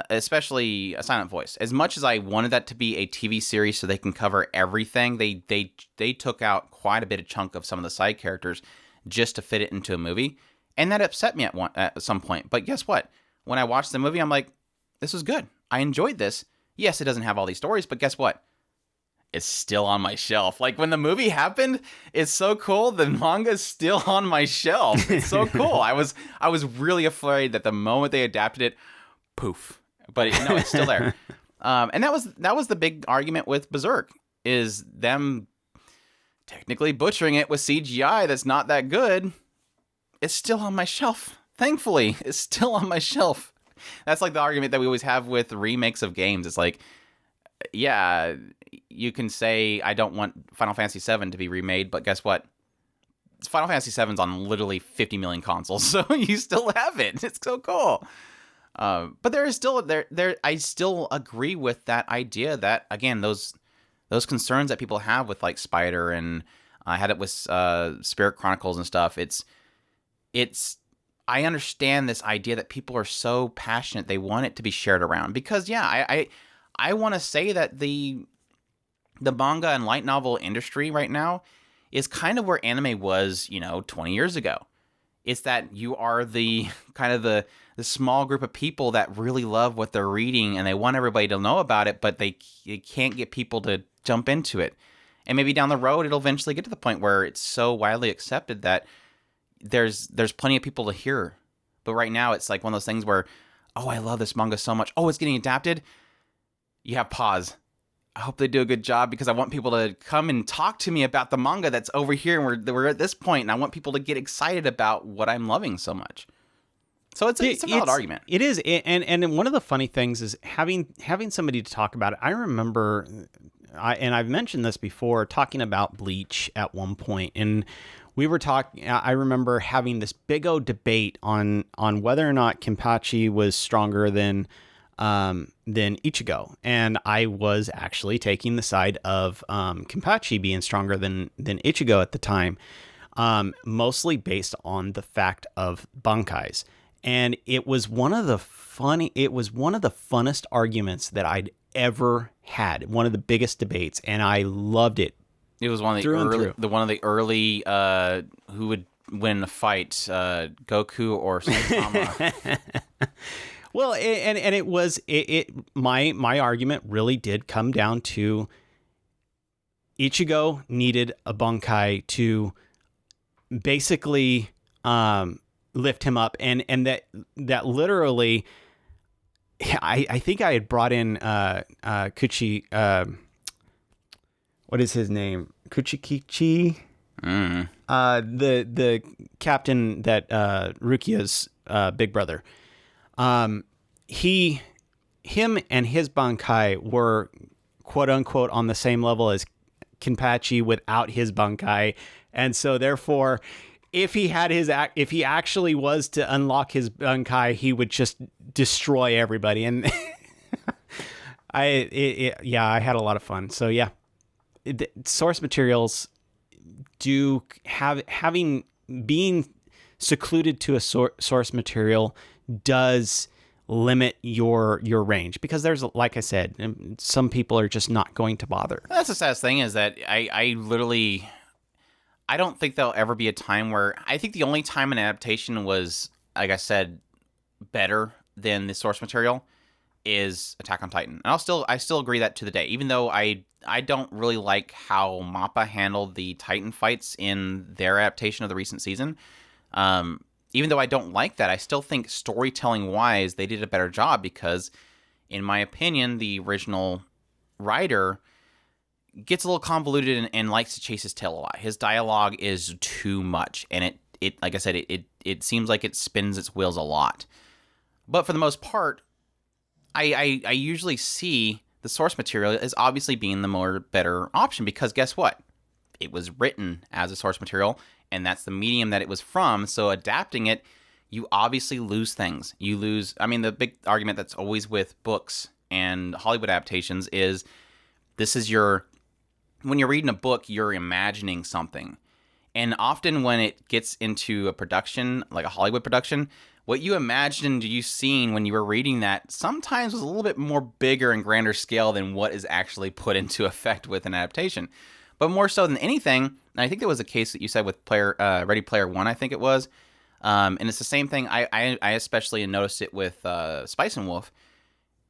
especially A Silent Voice. As much as I wanted that to be a TV series so they can cover everything, they took out quite a bit of chunk of some of the side characters just to fit it into a movie. And that upset me at some point. But guess what? When I watched the movie, I'm like, this was good. I enjoyed this. Yes, it doesn't have all these stories, but guess what? It's still on my shelf. Like, when the movie happened, it's so cool. The manga is still on my shelf. It's so cool. I was really afraid that the moment they adapted it, poof. But it's still there. And that was the big argument with Berserk, is them technically butchering it with CGI that's not that good. It's still on my shelf. Thankfully, it's still on my shelf. That's like the argument that we always have with remakes of games. It's like, yeah, you can say I don't want Final Fantasy VII to be remade, but guess what? Final Fantasy VII's on literally 50 million consoles, so you still have it. It's so cool. But there is still there. I still agree with that idea that, again, those concerns that people have with like Spider, and I had it with Spirit Chronicles and stuff. It's I understand this idea that people are so passionate they want it to be shared around, because I want to say that the manga and light novel industry right now is kind of where anime was, 20 years ago. It's that you are the kind of the small group of people that really love what they're reading and they want everybody to know about it, but they can't get people to jump into it. And maybe down the road, it'll eventually get to the point where it's so widely accepted that there's plenty of people to hear. But right now, it's like one of those things where, oh, I love this manga so much. Oh, it's getting adapted. You have pause. I hope they do a good job, because I want people to come and talk to me about the manga that's over here, and we're at this point, and I want people to get excited about what I'm loving so much. So it's a valid argument. It is, and one of the funny things is having somebody to talk about it. I remember, and I've mentioned this before, talking about Bleach at one point, and we were talking. I remember having this big old debate on whether or not Kenpachi was stronger than Ichigo, and I was actually taking the side of Kenpachi being stronger than Ichigo at the time, mostly based on the fact of bankais. And it was one of the funnest arguments that I'd ever had. One of the biggest debates, and I loved it. It was one of the early who would win a fight, Goku or Saitama. Well, and it was my argument really did come down to Ichigo needed a Bankai to basically lift him up, and that literally, I think I had brought in Kuchi. What is his name? Kuchikichi. The captain that Rukia's big brother. Him and his Bankai were quote unquote on the same level as Kenpachi without his Bankai, and so therefore, if he actually was to unlock his Bankai, he would just destroy everybody. And I had a lot of fun. So yeah, source materials do being secluded to a source material does limit your range, because there's, like I said, some people are just not going to bother. That's the saddest thing, is that I don't think there'll ever be a time where, I think the only time an adaptation was, like I said, better than the source material is Attack on Titan. And I still agree that to the day, even though I don't really like how MAPPA handled the Titan fights in their adaptation of the recent season. Even though I don't like that, I still think storytelling-wise, they did a better job, because, in my opinion, the original writer gets a little convoluted and likes to chase his tail a lot. His dialogue is too much, and it like I said, it seems like it spins its wheels a lot. But for the most part, I usually see the source material as obviously being the more better option, because guess what? It was written as a source material, and that's the medium that it was from. So adapting it, you obviously lose things. You lose, the big argument that's always with books and Hollywood adaptations is when you're reading a book, you're imagining something. And often when it gets into a production, like a Hollywood production, what you imagined you seeing when you were reading that sometimes was a little bit more bigger and grander scale than what is actually put into effect with an adaptation. But more so than anything, and I think there was a case that you said with Ready Player One, I think it was, and it's the same thing. I especially noticed it with Spice and Wolf,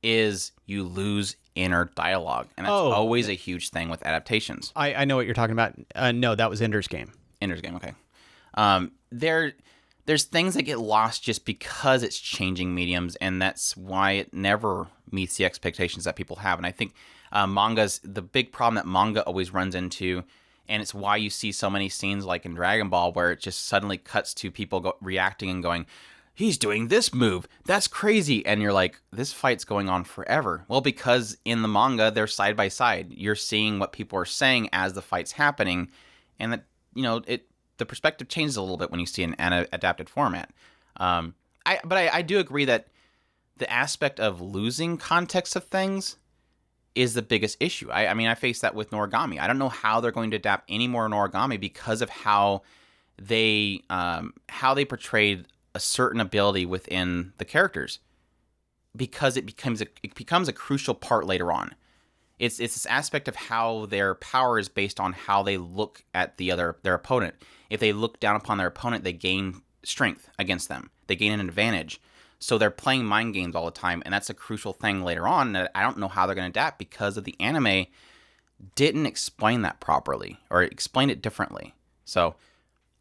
is you lose inner dialogue, and that's always a huge thing with adaptations. I know what you're talking about. No, that was Ender's Game. Ender's Game, okay. There's things that get lost just because it's changing mediums, and that's why it never meets the expectations that people have. And I think manga's the big problem that manga always runs into, and it's why you see so many scenes like in Dragon Ball where it just suddenly cuts to people reacting and going, he's doing this move, that's crazy, and you're like, this fight's going on forever. Well, because in the manga they're side by side, you're seeing what people are saying as the fight's happening, and that, you know, the perspective changes a little bit when you see an adapted format. But I do agree that the aspect of losing context of things is the biggest issue. I mean, I face that with Noragami. I don't know how they're going to adapt any more Noragami because of how they portrayed a certain ability within the characters, because it becomes a crucial part later on. It's this aspect of how their power is based on how they look at their opponent. If they look down upon their opponent, they gain strength against them. They gain an advantage. So they're playing mind games all the time, and that's a crucial thing later on that I don't know how they're going to adapt, because of the anime didn't explain that properly or explain it differently. So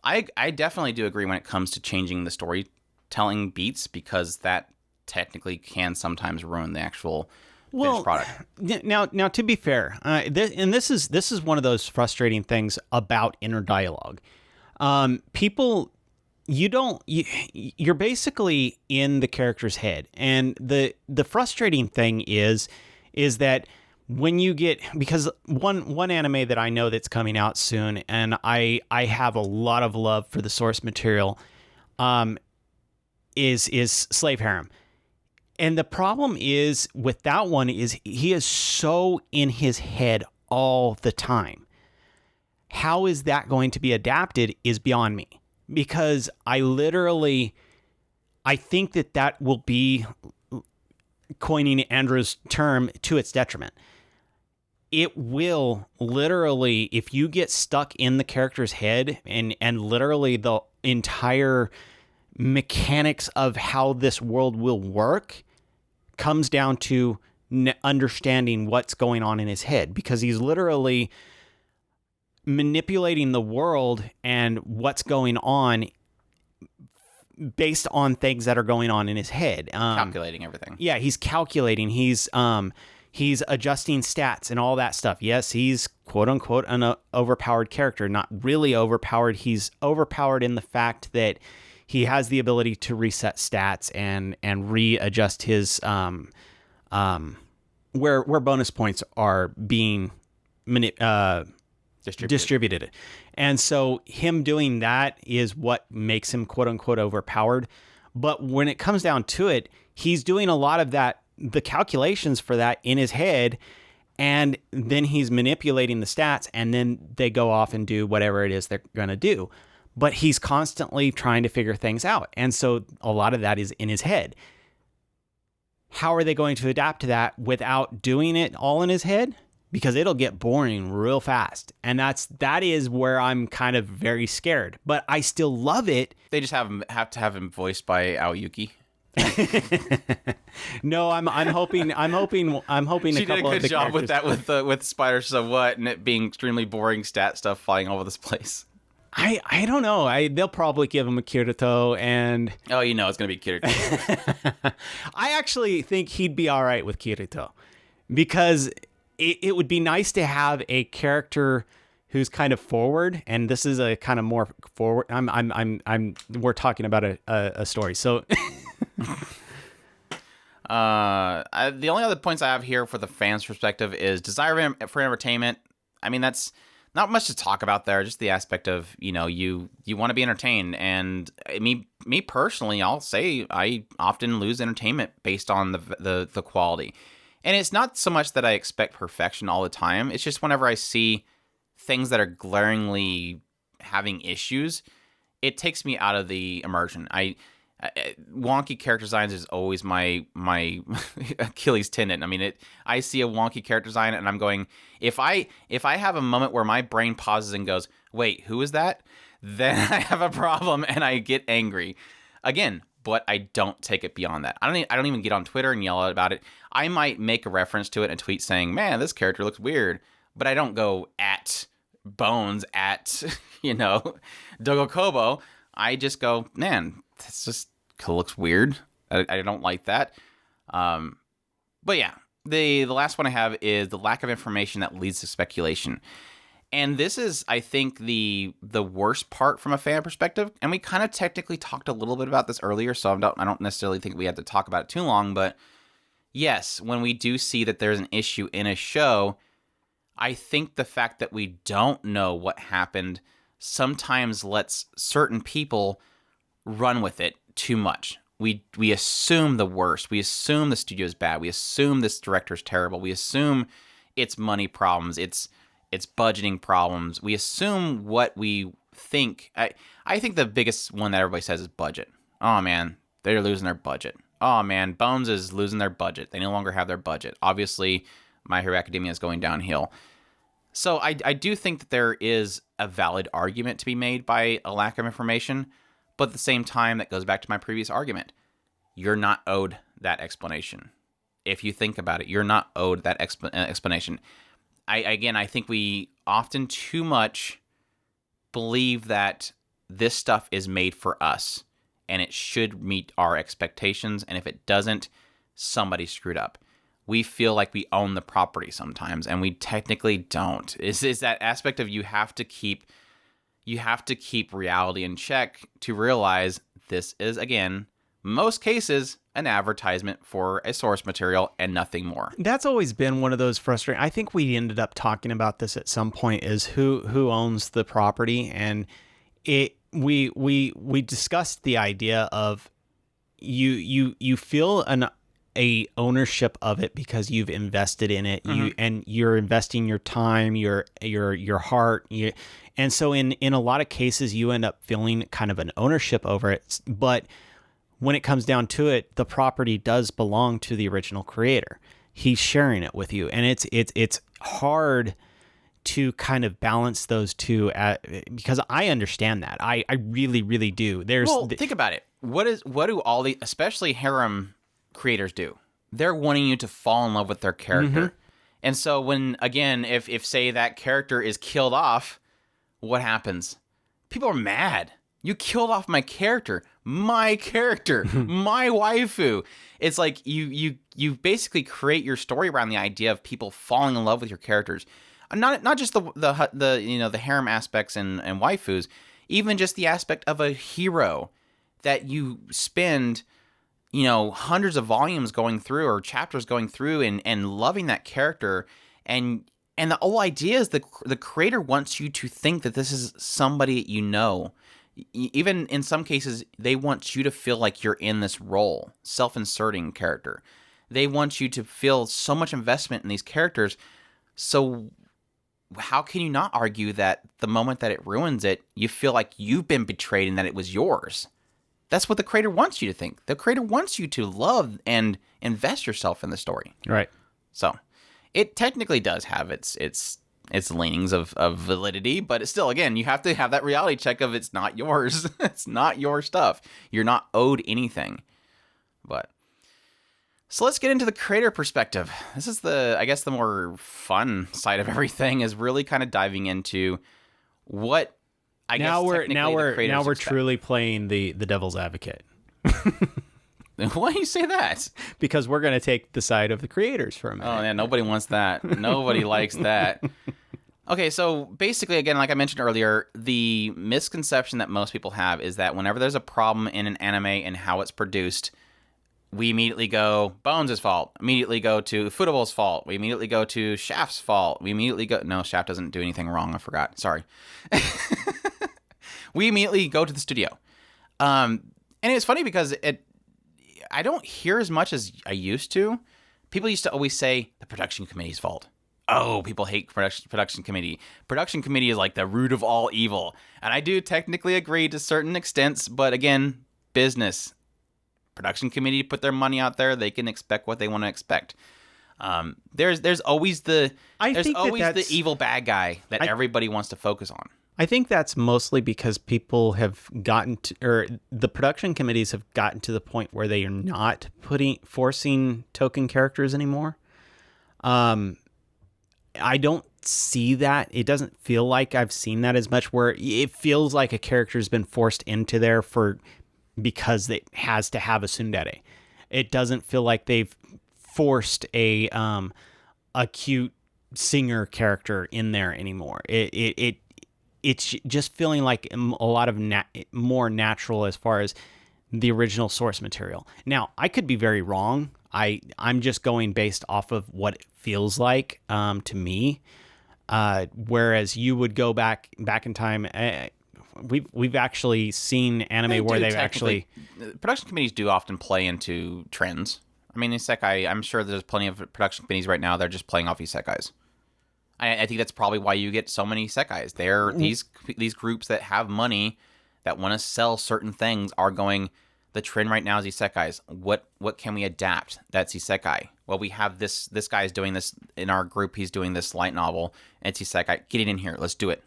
I definitely do agree when it comes to changing the storytelling beats, because that technically can sometimes ruin the actual finished product. Now, to be fair, this is one of those frustrating things about inner dialogue. People, you're basically in the character's head, and the frustrating thing is that when you get, because one anime that I know that's coming out soon, and I have a lot of love for the source material, is Slave Harem. And the problem is with that one is he is so in his head all the time. How is that going to be adapted is beyond me, because I think that will be, coining Andrew's term, to its detriment. It will literally, if you get stuck in the character's head and literally the entire mechanics of how this world will work comes down to understanding what's going on in his head, because he's literally manipulating the world and what's going on based on things that are going on in his head. Calculating everything. Yeah, he's calculating. He's adjusting stats and all that stuff. Yes, he's quote unquote an overpowered character. Not really overpowered. He's overpowered in the fact that he has the ability to reset stats and readjust his where bonus points are being distributed. And so him doing that is what makes him quote unquote overpowered. But when it comes down to it, he's doing a lot of that, the calculations for that in his head, and then he's manipulating the stats, and then they go off and do whatever it is they're going to do. But he's constantly trying to figure things out. And so a lot of that is in his head. How are they going to adapt to that without doing it all in his head? Because it'll get boring real fast. And that is where I'm kind of very scared. But I still love it. They just have to have him voiced by Aoyuki. No, I'm hoping She a couple did a good job with characters. that with Spider So What, and it being extremely boring stat stuff flying all over this place. I don't know. They'll probably give him a Kirito, and Oh, you know it's gonna be Kirito. I actually think he'd be all right with Kirito, because it would be nice to have a character who's kind of forward, and this is a kind of more forward. We're talking about a story, so. The only other points I have here for the fans' perspective is desire for entertainment. I mean, that's not much to talk about there. Just the aspect of, you know, you want to be entertained, and me personally, I'll say I often lose entertainment based on the quality. And it's not so much that I expect perfection all the time. It's just whenever I see things that are glaringly having issues, it takes me out of the immersion. Wonky character designs is always my Achilles tendon. I mean, I see a wonky character design and I'm going, if I have a moment where my brain pauses and goes, wait, who is that? Then I have a problem and I get angry. Again, but I don't take it beyond that. I don't even get on Twitter and yell about it. I might make a reference to it in a tweet saying, man, this character looks weird. But I don't go at Bones, at, Dogo Kobo. I just go, man, this just looks weird. I don't like that. But yeah, the last one I have is the lack of information that leads to speculation. And this is, I think, the worst part from a fan perspective. And we kind of technically talked a little bit about this earlier, so I don't necessarily think we have to talk about it too long. But yes, when we do see that there's an issue in a show, I think the fact that we don't know what happened sometimes lets certain people run with it too much. We assume the worst. We assume the studio is bad. We assume this director's terrible. We assume it's money problems. It's budgeting problems. We assume what we think. I think the biggest one that everybody says is budget. Oh, man, they're losing their budget. Oh, man, Bones is losing their budget. They no longer have their budget. Obviously, My Hero Academia is going downhill. So I do think that there is a valid argument to be made by a lack of information, but at the same time, that goes back to my previous argument. You're not owed that explanation. If you think about it, you're not owed that explanation. I think we often too much believe that this stuff is made for us and it should meet our expectations. And if it doesn't, somebody screwed up. We feel like we own the property sometimes, and we technically don't. Is that aspect of you have to keep reality in check to realize this is, again, most cases, an advertisement for a source material and nothing more. That's always been one of those frustrating. I think we ended up talking about this at some point, is who owns the property, and we discussed the idea of you feel a ownership of it because you've invested in it. And you're investing your time, your heart, and so in a lot of cases you end up feeling kind of an ownership over it. But when it comes down to it, the property does belong to the original creator. He's sharing it with you, and it's hard to kind of balance those two because I understand that. I really, really do. Think about it. What do all the, especially harem creators, do? They're wanting you to fall in love with their character. And so when, again, if say that character is killed off, what happens? People are mad. You killed off my character, my waifu. It's like you basically create your story around the idea of people falling in love with your characters. Not just the harem aspects and waifus, even just the aspect of a hero that you spend hundreds of volumes going through or chapters going through and loving that character. And the whole idea is the creator wants you to think that this is somebody even in some cases, they want you to feel like you're in this role, self-inserting character. They want you to feel so much investment in these characters. So how can you not argue that the moment that it ruins it, you feel like you've been betrayed and that it was yours? That's what the creator wants you to think. The creator wants you to love and invest yourself in the story. Right. So it technically does have its leanings of validity, but it's still, again, you have to have that reality check of it's not yours. It's not your stuff. You're not owed anything. So let's get into the creator perspective. This is the more fun side of everything, is really kind of diving into what now we're truly playing the devil's advocate. Why do you say that? Because we're going to take the side of the creators for a minute. Oh, yeah, nobody wants that. Nobody likes that. Okay, so basically, again, like I mentioned earlier, the misconception that most people have is that whenever there's a problem in an anime and how it's produced, we immediately go, Bones' fault. Immediately go to Futable's fault. We immediately go to Shaft's fault. We immediately go... No, Shaft doesn't do anything wrong. I forgot. Sorry. We immediately go to the studio. And it's funny because I don't hear as much as I used to. People used to always say, the production committee's fault. oh, people hate production committee. Production committee is like the root of all evil. And I do technically agree to certain extents, but again, business. Production committee put their money out there. They can expect what they want to expect. There's always the evil bad guy that everybody wants to focus on. I think that's mostly because people have gotten to, or the production committees have gotten to the point where they are not forcing token characters anymore. I don't see that. It doesn't feel like I've seen that as much, where it feels like a character's been forced into there because it has to have a tsundere. It doesn't feel like they've forced a cute singer character in there anymore. It's just feeling like a lot of more natural as far as the original source material. Now, I could be very wrong. I'm just going based off of what it feels like to me. Whereas you would go back in time. We've actually seen anime where they've actually... Production committees do often play into trends. I mean, isekai, I'm sure there's plenty of production committees right now. They're just playing off isekais. I think that's probably why you get so many isekais. They're these groups that have money that want to sell certain things are going, the trend right now is isekais. What can we adapt that's isekai? Well, we have this guy's doing this in our group. He's doing this light novel. And it's isekai. Get it in here. Let's do it.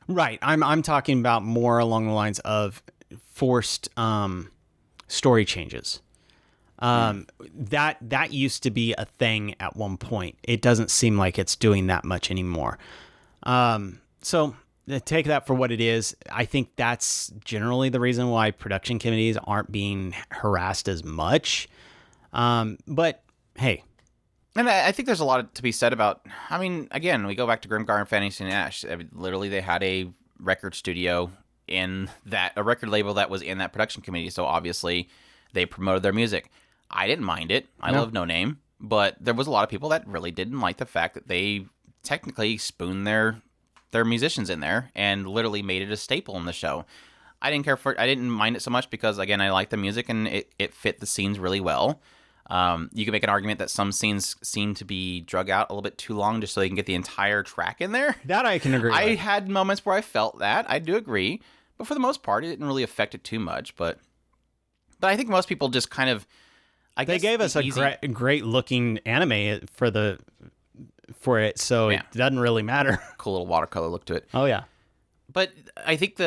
Right. I'm talking about more along the lines of forced story changes. That used to be a thing at one point. It doesn't seem like it's doing that much anymore. So take that for what it is. I think that's generally the reason why production committees aren't being harassed as much. But hey. And I think there's a lot to be said about, I mean, again, we go back to Grimgar and Fantasy and Ash. I mean, literally, they had a record studio a record label that was in that production committee. So obviously, they promoted their music. I didn't mind it. I love No Name. But there was a lot of people that really didn't like the fact that they technically spooned their musicians in there and literally made it a staple in the show. I didn't care for it. I didn't mind it so much because, again, I liked the music and it fit the scenes really well. You can make an argument that some scenes seem to be drug out a little bit too long just so they can get the entire track in there. That I can agree with. I had moments where I felt that. I do agree. But for the most part, it didn't really affect it too much. But I think most people just kind of... They gave us a great looking anime for it, so it doesn't really matter. Cool little watercolor look to it. Oh yeah. But I think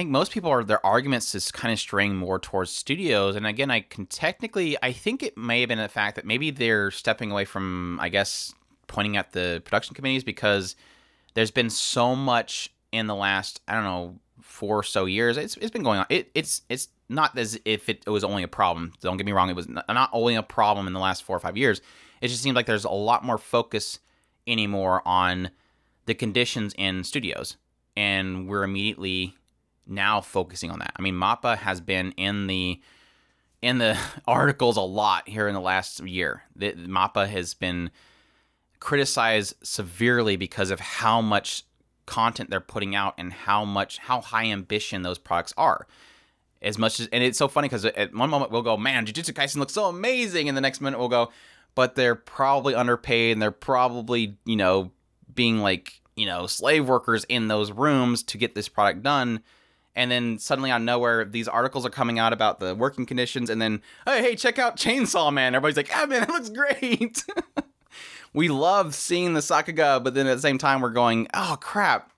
most people their arguments is kind of straying more towards studios. And again, I think it may have been the fact that maybe they're stepping away from, I guess, pointing at the production committees, because there's been so much in the last, I don't know, 4 or so years. It's been going on. It's not as if it was only a problem. Don't get me wrong. It was not only a problem in the last 4 or 5 years. It just seems like there's a lot more focus anymore on the conditions in studios. And we're immediately now focusing on that. I mean, MAPPA has been in the articles a lot here in the last year. MAPPA has been criticized severely because of how much content they're putting out and how high ambition those products are. And it's so funny because at one moment we'll go, man, Jujutsu Kaisen looks so amazing, and the next minute we'll go, but they're probably underpaid and they're probably, being like, slave workers in those rooms to get this product done. And then suddenly out of nowhere, these articles are coming out about the working conditions, and then, hey, check out Chainsaw Man. Everybody's like, ah, man, it looks great. We love seeing the Sakuga, but then at the same time we're going, oh crap,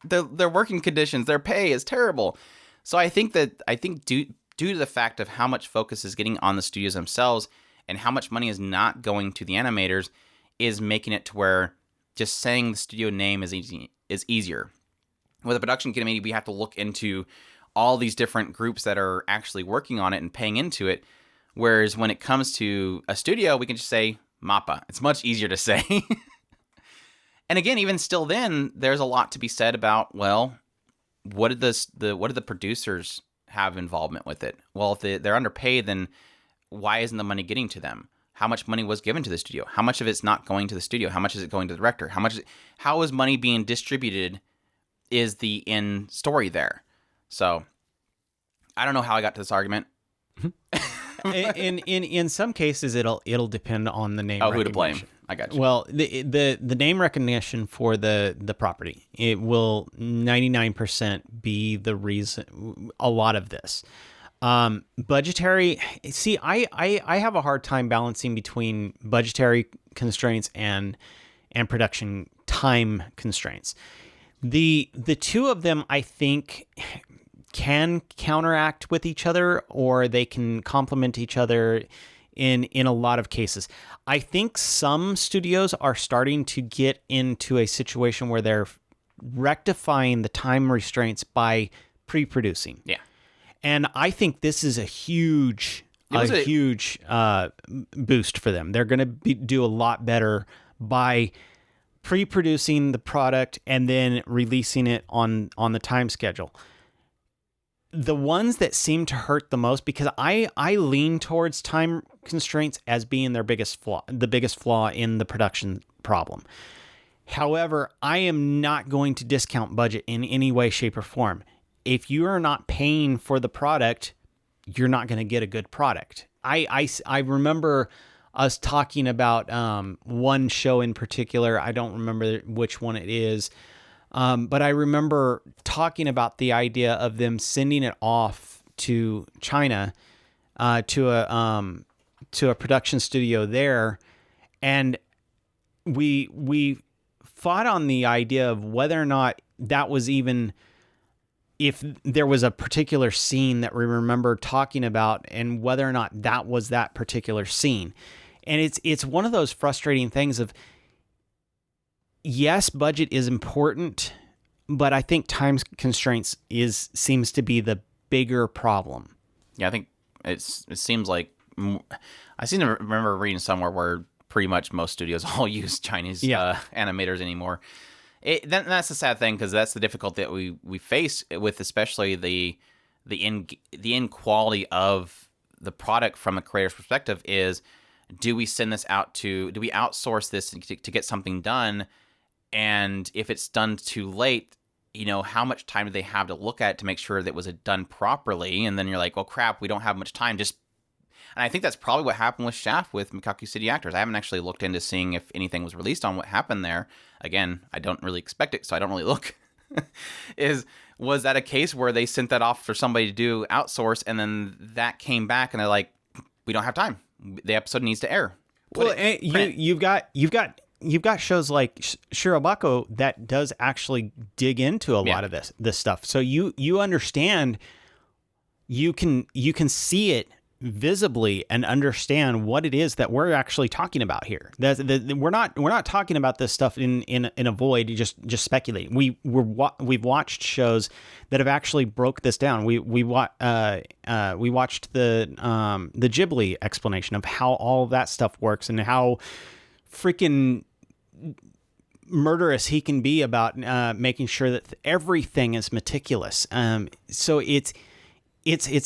their working conditions, their pay is terrible. So I think due to the fact of how much focus is getting on the studios themselves and how much money is not going to the animators, is making it to where just saying the studio name is easier. With a production committee, we have to look into all these different groups that are actually working on it and paying into it. Whereas when it comes to a studio, we can just say MAPPA. It's much easier to say. And again, even still then, there's a lot to be said about, well, what did the producers have involvement with it? Well, if they're underpaid, then why isn't the money getting to them? How much money was given to the studio? How much of it's not going to the studio? How much is it going to the director? How is money being distributed is the end story there. So I don't know how I got to this argument. In some cases, it'll depend on the name. Oh, who to blame? I got you. Well, the name recognition for the property, it will 99% be the reason a lot of this. Budgetary, see, I have a hard time balancing between budgetary constraints and production time constraints. The two of them, I think, can counteract with each other, or they can complement each other in a lot of cases. I think some studios are starting to get into a situation where they're rectifying the time restraints by pre-producing. Yeah. And I think this is a huge boost for them. They're going to do a lot better by pre-producing the product and then releasing it on the time schedule. The ones that seem to hurt the most, because I lean towards time constraints as being their biggest flaw, the biggest flaw in the production problem. However, I am not going to discount budget in any way, shape, or form. If you are not paying for the product, you're not going to get a good product. I remember us talking about one show in particular. I don't remember which one it is. But I remember talking about the idea of them sending it off to China, to a production studio there, and we fought on the idea of whether or not that was even, if there was a particular scene that we remember talking about, and whether or not that was that particular scene. And it's one of those frustrating things of, yes, budget is important, but I think time constraints seems to be the bigger problem. Yeah, I think it seems like, I seem to remember reading somewhere where pretty much most studios all use Chinese animators anymore. That's the sad thing, because that's the difficulty that we face with, especially the inequality of the product from a creator's perspective is, do we outsource this to get something done? And if it's done too late, how much time do they have to look at it to make sure that it was done properly? And then you're like, well, crap, we don't have much time. And I think that's probably what happened with Shaft with Mikaku City Actors. I haven't actually looked into seeing if anything was released on what happened there. Again, I don't really expect it, so I don't really look. Was that a case where they sent that off for somebody to do outsource, and then that came back and they're like, we don't have time. The episode needs to air. You've got shows like Shirobako that does actually dig into a lot of this stuff. So you understand, you can see it visibly and understand what it is that we're actually talking about here. We're not talking about this stuff in a void, just speculating. We've watched shows that have actually broke this down. We watched the Ghibli explanation of how all of that stuff works and how freaking murderous he can be about making sure that everything is meticulous. So it's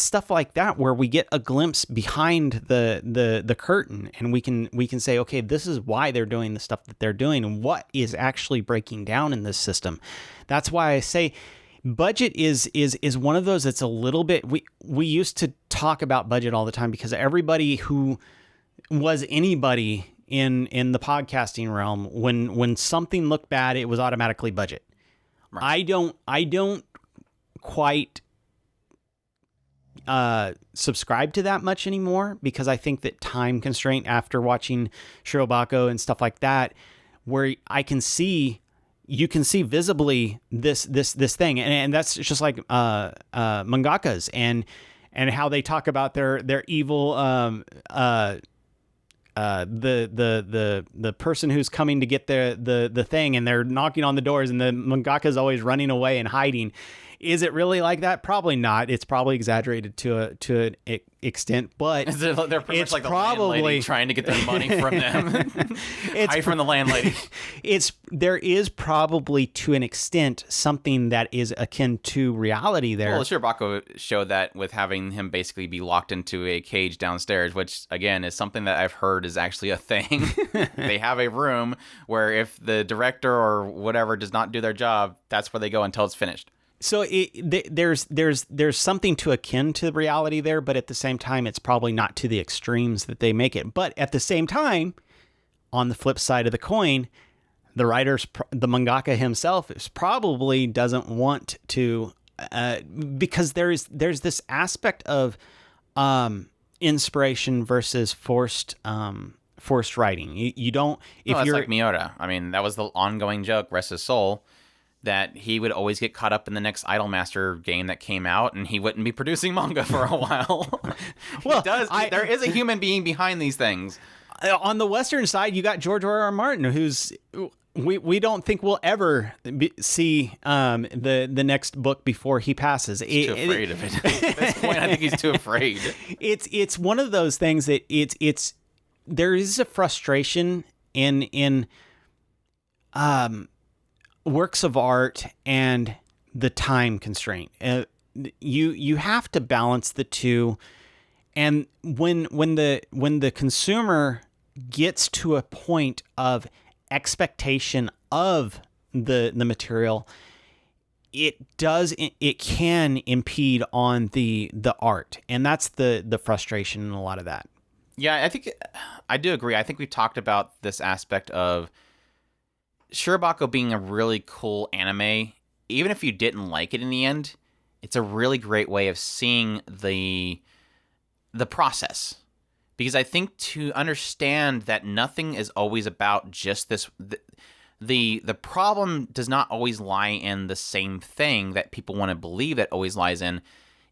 stuff like that where we get a glimpse behind the curtain, and we can say, okay, this is why they're doing the stuff that they're doing and what is actually breaking down in this system. That's why I say budget is one of those that's a little bit, we used to talk about budget all the time because everybody who was anybody in the podcasting realm, when something looked bad, it was automatically budget. Right. I don't quite subscribe to that much anymore, because I think that time constraint, after watching Shirobako and stuff like that, where you can see visibly this thing, and that's just like mangakas and how they talk about their evil the person who's coming to get the thing, and they're knocking on the doors, and the mangaka's always running away and hiding. Is it really like that? Probably not. It's probably exaggerated to an extent, but they're pretty much like the landlady trying to get their money from them. Hide from the landlady. There is probably, to an extent, something that is akin to reality there. Well, Shirobako showed that with having him basically be locked into a cage downstairs, which again is something that I've heard is actually a thing. They have a room where if the director or whatever does not do their job, that's where they go until it's finished. So there's something to akin to reality there, but at the same time, it's probably not to the extremes that they make it. But at the same time, on the flip side of the coin, the the mangaka himself probably doesn't want to, because there's this aspect of inspiration versus forced writing. You don't, if It's you're like Miura. I mean, that was the ongoing joke, rest his soul, that he would always get caught up in the next Idolmaster game that came out, and he wouldn't be producing manga for a while. Well, there is a human being behind these things. On the Western side, you got George R.R. Martin, who's we don't think we'll ever see the next book before he passes. He's too afraid of it. At this point, I think he's too afraid. It's one of those things that it's there is a frustration in works of art and the time constraint. You have to balance the two, and when the consumer gets to a point of expectation of the material, it can impede on the art, and that's the frustration in a lot of that. Yeah, I do agree. I think we've talked about this aspect of Shirobako being a really cool anime. Even if you didn't like it in the end, it's a really great way of seeing the process. Because I think to understand that nothing is always about just this, the problem does not always lie in the same thing that people want to believe that always lies in.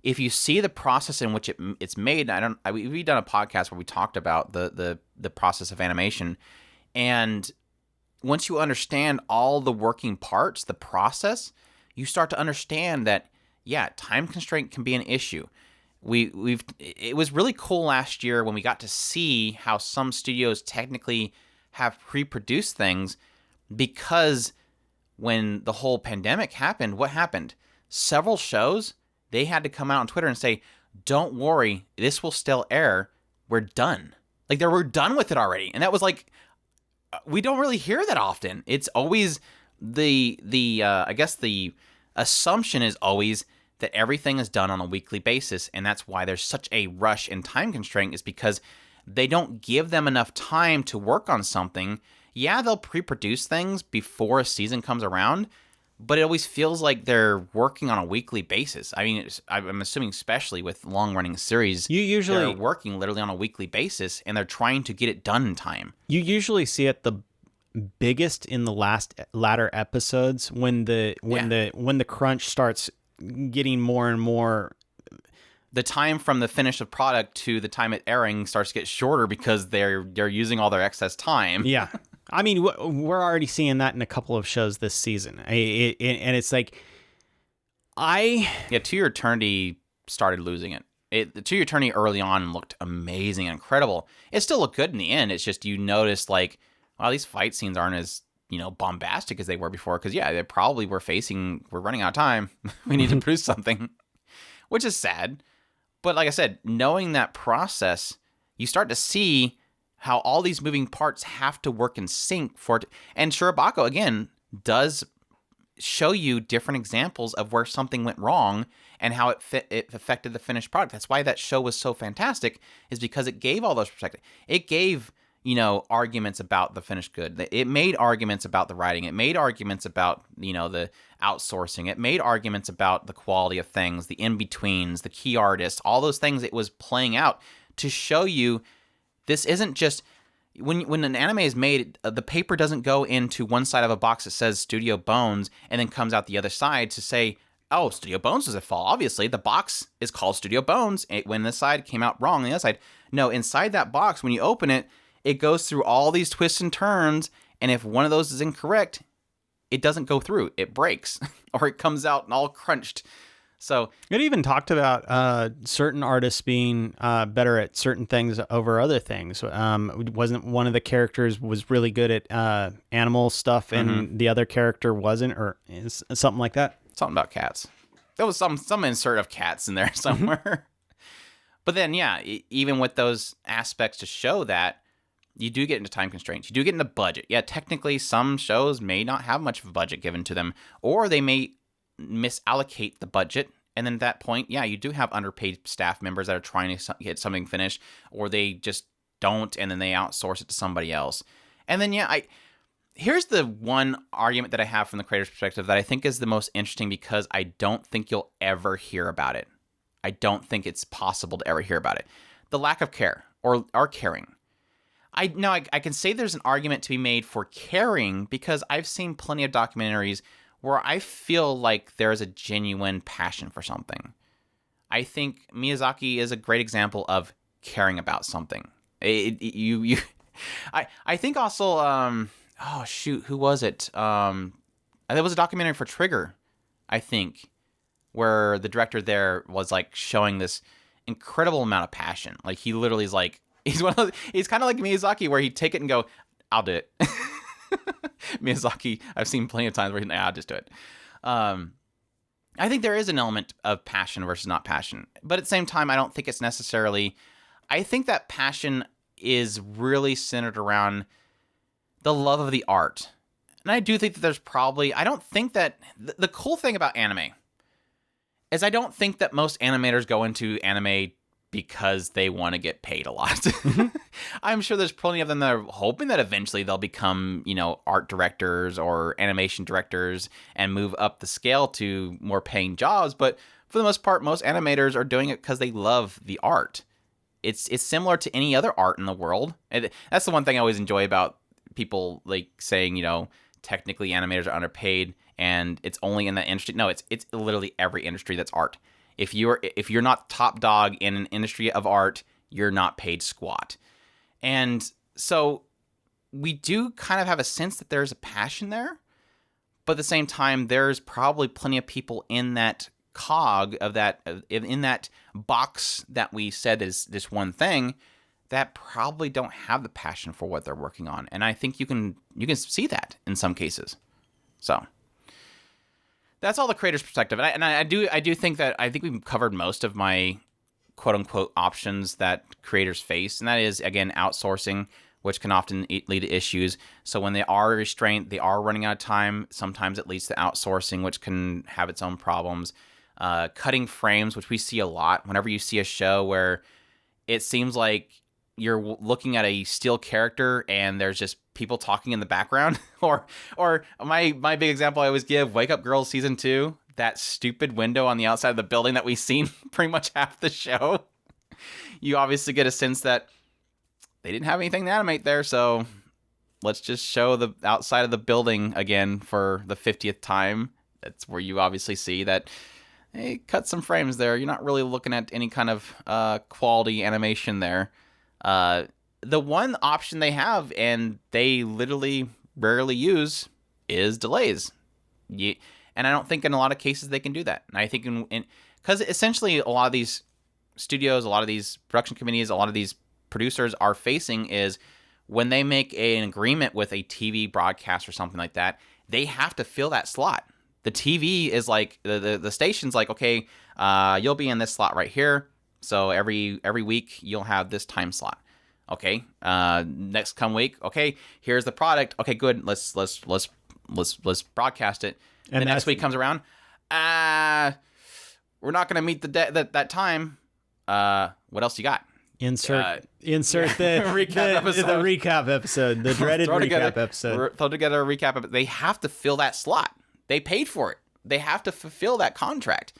If you see the process in which it's made, we've done a podcast where we talked about the process of animation, and once you understand all the working parts, the process, you start to understand that, yeah, time constraint can be an issue. It was really cool last year when we got to see how some studios technically have pre-produced things, because when the whole pandemic happened, what happened? Several shows, they had to come out on Twitter and say, don't worry, this will still air. We're done. Like, we're done with it already. And that was like, we don't really hear that often. It's always I guess the assumption is always that everything is done on a weekly basis, and that's why there's such a rush and time constraint, is because they don't give them enough time to work on something. Yeah, they'll pre-produce things before a season comes around, but it always feels like they're working on a weekly basis. I mean, I'm assuming especially with long-running series, they're working literally on a weekly basis, and they're trying to get it done in time. You usually see it the biggest in the latter episodes when the crunch starts getting more and more. The time from the finish of product to the time it airing starts to get shorter because they're using all their excess time. Yeah. I mean, we're already seeing that in a couple of shows this season. And it's like, To Your Eternity started losing it. To Your Eternity early on looked amazing and incredible. It still looked good in the end. It's just you notice, like, wow, these fight scenes aren't as, bombastic as they were before. Because, yeah, they probably we're running out of time. We need to produce something, which is sad. But like I said, knowing that process, you start to see how all these moving parts have to work in sync for it. And Shirobako, again, does show you different examples of where something went wrong and how it affected the finished product. That's why that show was so fantastic, is because it gave all those perspectives. It gave, arguments about the finished good. It made arguments about the writing. It made arguments about, the outsourcing. It made arguments about the quality of things, the in-betweens, the key artists, all those things it was playing out to show you this isn't just, when an anime is made, the paper doesn't go into one side of a box that says Studio Bones and then comes out the other side to say, oh, Studio Bones was at fault. Obviously, the box is called Studio Bones when this side came out wrong on the other side. No, inside that box, when you open it, it goes through all these twists and turns, and if one of those is incorrect, it doesn't go through. It breaks, or it comes out all crunched. So it even talked about certain artists being better at certain things over other things. Wasn't one of the characters was really good at animal stuff, and the other character wasn't, or something like that? Something about cats. There was some insert of cats in there somewhere. But then, yeah, even with those aspects to show that, you do get into time constraints. You do get into budget. Yeah, technically, some shows may not have much of a budget given to them, or they may misallocate the budget. And then at that point, yeah, you do have underpaid staff members that are trying to get something finished, or they just don't, and then they outsource it to somebody else. And then, here's the one argument that I have from the creator's perspective that I think is the most interesting because I don't think you'll ever hear about it. I don't think it's possible to ever hear about it. The lack of care or caring. I can say there's an argument to be made for caring because I've seen plenty of documentaries where I feel like there's a genuine passion for something. I think Miyazaki is a great example of caring about something. I think also, oh shoot, who was it? There was a documentary for Trigger, I think, where the director there was like showing this incredible amount of passion. Like he literally is like, he's kind of like Miyazaki where he'd take it and go, I'll do it. Miyazaki, I've seen plenty of times where I'll just do it. I think there is an element of passion versus not passion. But at the same time, I don't think it's necessarily, I think that passion is really centered around the love of the art. And I do think that there's probably, I don't think that, the cool thing about anime is I don't think that most animators go into anime because they want to get paid a lot. I'm sure there's plenty of them that are hoping that eventually they'll become, art directors or animation directors and move up the scale to more paying jobs. But for the most part, most animators are doing it because they love the art. It's similar to any other art in the world. And that's the one thing I always enjoy about people like saying, technically animators are underpaid and it's only in that industry. No, it's literally every industry that's art. If you're not top dog in an industry of art, you're not paid squat. And so we do kind of have a sense that there's a passion there, but at the same time, there's probably plenty of people in that cog of that, in that box that we said is this one thing that probably don't have the passion for what they're working on. And I think you can see that in some cases. So that's all the creator's perspective. And I do think that I think we've covered most of my quote unquote options that creators face. And that is, again, outsourcing, which can often lead to issues. So when they are restrained, they are running out of time. Sometimes it leads to outsourcing, which can have its own problems. Cutting frames, which we see a lot. Whenever you see a show where it seems like you're looking at a still character and there's just people talking in the background, or my big example I always give, Wake Up Girls season 2, that stupid window on the outside of the building that we've seen pretty much half the show. You obviously get a sense that they didn't have anything to animate there, so let's just show the outside of the building again for the 50th time. That's where you obviously see that hey, cut some frames there. You're not really looking at any kind of quality animation there. The one option they have, and they literally rarely use, is delays. And I don't think in a lot of cases they can do that. And I think because essentially a lot of these studios, a lot of these production companies, a lot of these producers are facing is when they make an agreement with a TV broadcast or something like that, they have to fill that slot. The TV is like, the station's like, okay, you'll be in this slot right here. So every week you'll have this time slot. Okay. Next week. Okay. Here's the product. Okay, good. Let's broadcast it. And the next week comes around. We're not going to meet that time. What else you got? Insert the recap episode. The recap episode. The dreaded recap episode. Throw together a recap. They have to fill that slot. They paid for it. They have to fulfill that contract.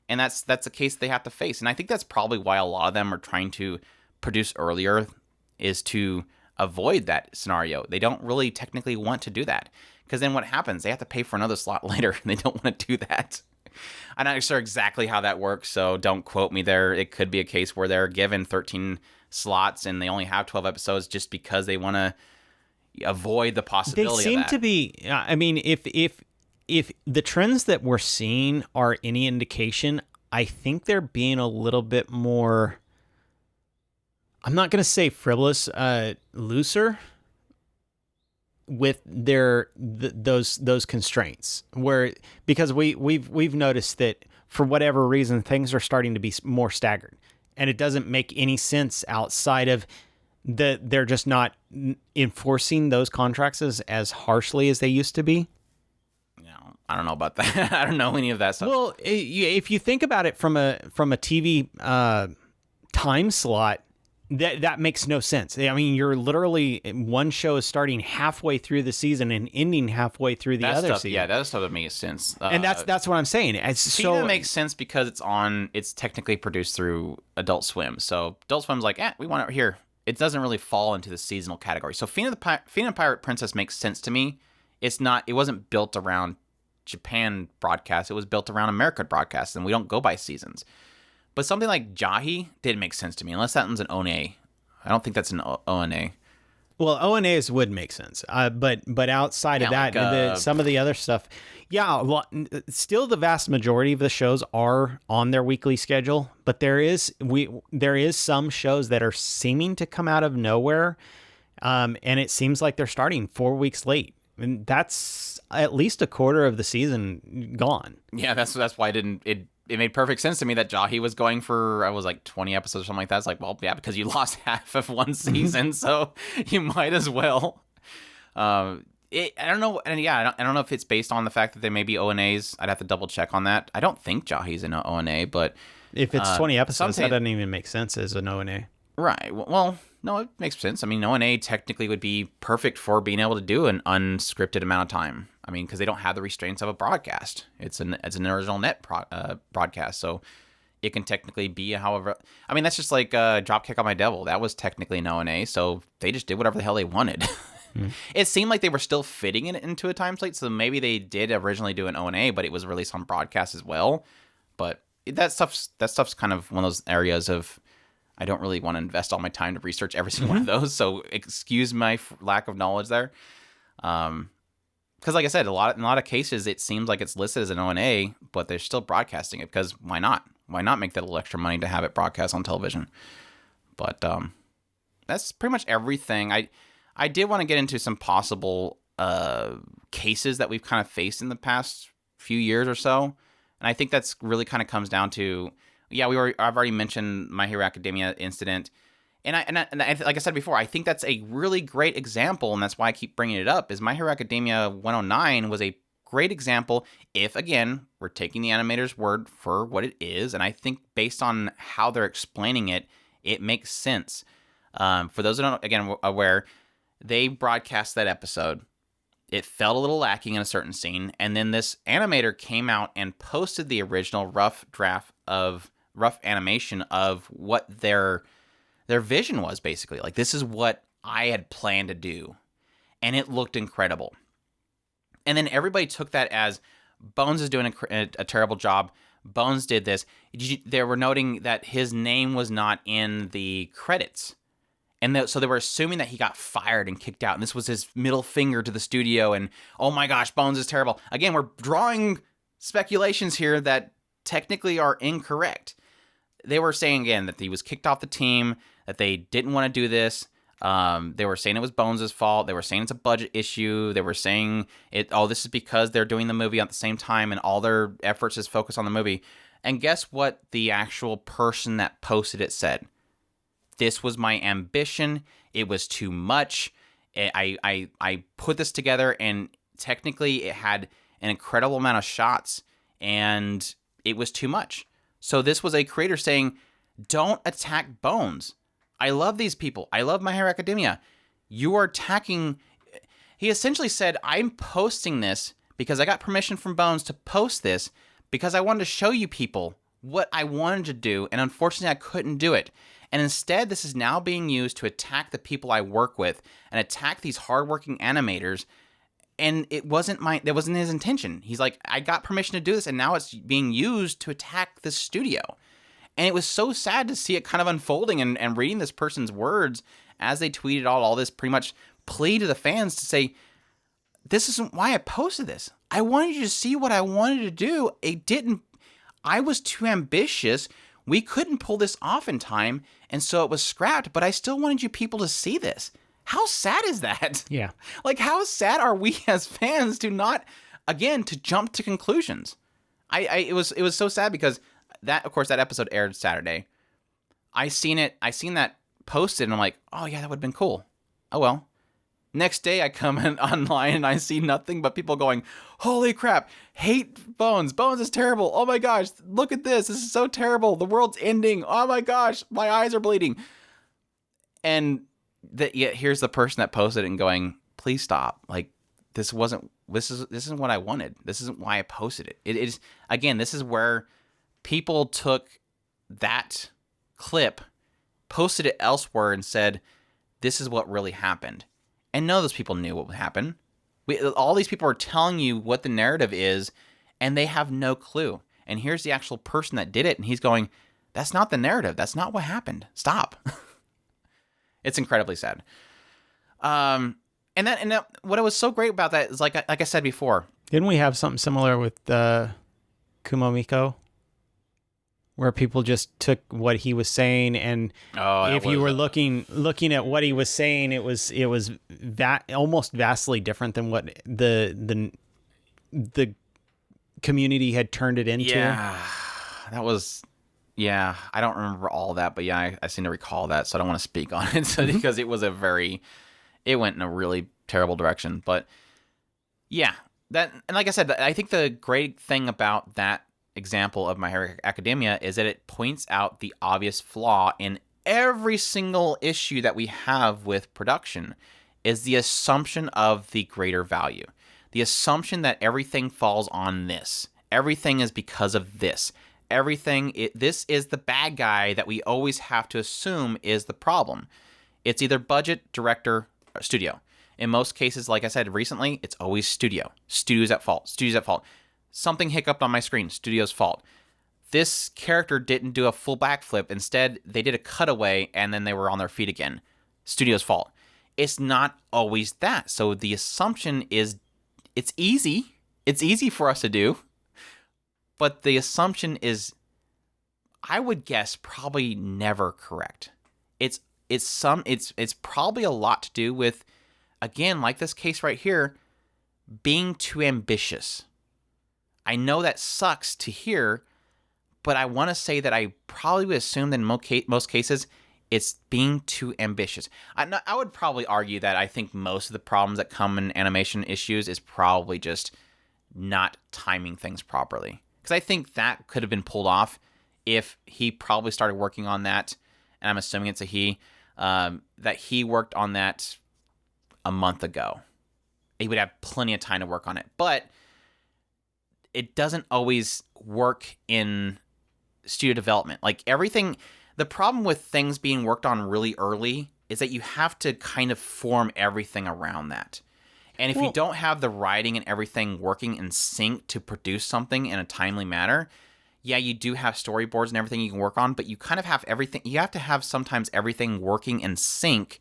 And that's a case they have to face. And I think that's probably why a lot of them are trying to produce earlier, is to avoid that scenario. They don't really technically want to do that. Because then what happens? They have to pay for another slot later, and they don't want to do that. I'm not sure exactly how that works, so don't quote me there. It could be a case where they're given 13 slots and they only have 12 episodes just because they want to avoid the possibility of that. They seem to be, I mean, if the trends that we're seeing are any indication, I think they're being a little bit more, I'm not going to say frivolous, looser with those constraints, because we've noticed that for whatever reason things are starting to be more staggered, and it doesn't make any sense outside of they're just not enforcing those contracts as harshly as they used to be. I don't know about that. I don't know any of that stuff. Well, if you think about it from a TV time slot, That makes no sense. I mean, you're literally one show is starting halfway through the season and ending halfway through the other season. Yeah, that stuff that makes sense. And that's what I'm saying. It's Fina makes sense because it's technically produced through Adult Swim. So Adult Swim's like, we want it here. It doesn't really fall into the seasonal category. So Fina and Pirate Princess makes sense to me. It wasn't built around Japan broadcast. It was built around American broadcast, and we don't go by seasons. But something like Jahi didn't make sense to me, unless that one's an ONA. I don't think that's an ONA. Well, ONAs would make sense, but outside of that, like, some of the other stuff, still the vast majority of the shows are on their weekly schedule. But there is some shows that are seeming to come out of nowhere, and it seems like they're starting 4 weeks late, and that's at least a quarter of the season gone. Yeah, that's why it made perfect sense to me that Jahi was going for, I was like 20 episodes or something like that. It's like, well, yeah, because you lost half of one season, so you might as well. I don't know, and I don't know if it's based on the fact that they may be ONAs. I'd have to double check on that. I don't think Jahi's an ONA, but if it's 20 episodes, that doesn't even make sense as an ONA. Right. Well, no, it makes sense. I mean, ONA technically would be perfect for being able to do an unscripted amount of time. I mean, because they don't have the restraints of a broadcast. It's an original net broadcast, so it can technically be however. I mean, that's just like Dropkick on My Devil. That was technically an ONA, so they just did whatever the hell they wanted. It seemed like they were still fitting it into a time slate, so maybe they did originally do an ONA, but it was released on broadcast as well. But that stuff's kind of one of those areas of, I don't really want to invest all my time to research every single one of those, so excuse my lack of knowledge there. Because like I said, in a lot of cases, it seems like it's listed as an ONA, but they're still broadcasting it, because why not? Why not make that little extra money to have it broadcast on television? But that's pretty much everything. I did want to get into some possible cases that we've kind of faced in the past few years or so, and I think that's really kind of comes down to, I've already mentioned My Hero Academia incident. And I, like I said before, I think that's a really great example, and that's why I keep bringing it up, is My Hero Academia 109 was a great example if, again, we're taking the animator's word for what it is, and I think based on how they're explaining it, it makes sense. For those who aren't, again, aware, they broadcast that episode. It felt a little lacking in a certain scene, and then this animator came out and posted the original rough animation of what their vision was, basically. Like, this is what I had planned to do. And it looked incredible. And then everybody took that as, Bones is doing a terrible job. Bones did this. They were noting that his name was not in the credits. And so they were assuming that he got fired and kicked out. And this was his middle finger to the studio. And, oh my gosh, Bones is terrible. Again, we're drawing speculations here that technically are incorrect. They were saying, again, that he was kicked off the team, that they didn't want to do this. They were saying it was Bones' fault. They were saying it's a budget issue. They were saying, this is because they're doing the movie at the same time and all their efforts is focused on the movie. And guess what the actual person that posted it said? This was my ambition. It was too much. I put this together, and technically it had an incredible amount of shots, and it was too much. So this was a creator saying, don't attack Bones. I love these people. I love My Hero Academia. You are attacking. He essentially said, I'm posting this because I got permission from Bones to post this because I wanted to show you people what I wanted to do, and unfortunately I couldn't do it. And instead, this is now being used to attack the people I work with and attack these hardworking animators. And that wasn't his intention. He's like, I got permission to do this, and now it's being used to attack the studio. And it was so sad to see it kind of unfolding and reading this person's words as they tweeted out all this pretty much plea to the fans to say, this isn't why I posted this. I wanted you to see what I wanted to do. I was too ambitious. We couldn't pull this off in time, and so it was scrapped, but I still wanted you people to see this. How sad is that? Yeah. Like, how sad are we as fans to not, again, to jump to conclusions? It was so sad because that, of course, that episode aired Saturday. I seen that posted, and I'm like, oh yeah, that would have been cool. Oh well. Next day, I come in online and I see nothing but people going, holy crap, hate Bones. Bones is terrible. Oh my gosh, look at this. This is so terrible. The world's ending. Oh my gosh, my eyes are bleeding. And here's the person that posted it and going, please stop. Like, this isn't what I wanted. This isn't why I posted it. It is, again, this is where people took that clip, posted it elsewhere, and said, this is what really happened. And none of those people knew what would happen. All these people are telling you what the narrative is, and they have no clue. And here's the actual person that did it, and he's going, that's not the narrative. That's not what happened. Stop. It's incredibly sad. And what was so great about that is, like I said before. Didn't we have something similar with Kumomiko? Where people just took what he was saying, and if you were looking at what he was saying, it was almost vastly different than what the community had turned it into. Yeah, that was. Yeah, I don't remember all that, but yeah, I seem to recall that, so I don't want to speak on it because it was it went in a really terrible direction. But yeah, and like I said, I think the great thing about that example of My Hero Academia is that it points out the obvious flaw in every single issue that we have with production, is the assumption of the greater value. The assumption that everything falls on this. Everything is because of this. This is the bad guy that we always have to assume is the problem. It's either budget, director, or studio. In most cases, like I said recently, it's always studio. Studio's at fault. Something hiccuped on my screen. Studio's fault. This character didn't do a full backflip. Instead, they did a cutaway and then they were on their feet again. Studio's fault. It's not always that. So the assumption is it's easy. It's easy for us to do. But the assumption is, I would guess, probably never correct. It's probably a lot to do with, again, like this case right here, being too ambitious. I know that sucks to hear, but I want to say that I probably would assume that in most cases, it's being too ambitious. I would probably argue that I think most of the problems that come in animation issues is probably just not timing things properly. Because I think that could have been pulled off if he probably started working on that, and I'm assuming it's a he, that he worked on that a month ago. He would have plenty of time to work on it. But it doesn't always work in studio development. Like everything, the problem with things being worked on really early is that you have to kind of form everything around that. And if you don't have the writing and everything working in sync to produce something in a timely manner, yeah, you do have storyboards and everything you can work on, but you kind of have everything. You have to have sometimes everything working in sync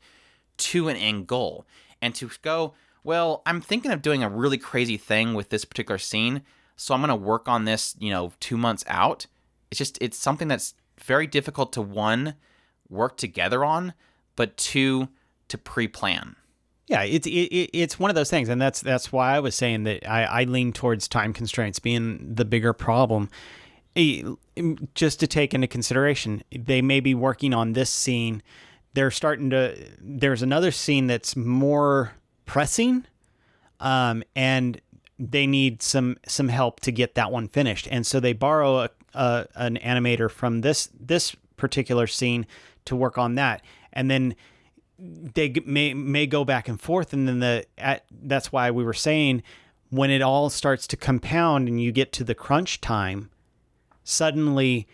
to an end goal. And to go, well, I'm thinking of doing a really crazy thing with this particular scene, so I'm going to work on this, 2 months out. It's something that's very difficult to, one, work together on, but two, to pre-plan. Yeah, it's one of those things, and that's why I was saying that I lean towards time constraints being the bigger problem. Just to take into consideration, they may be working on this scene. There's another scene that's more pressing, and they need some help to get that one finished. And so they borrow an animator from this particular scene to work on that, and then they may go back and forth, and then that's why we were saying when it all starts to compound and you get to the crunch time, suddenly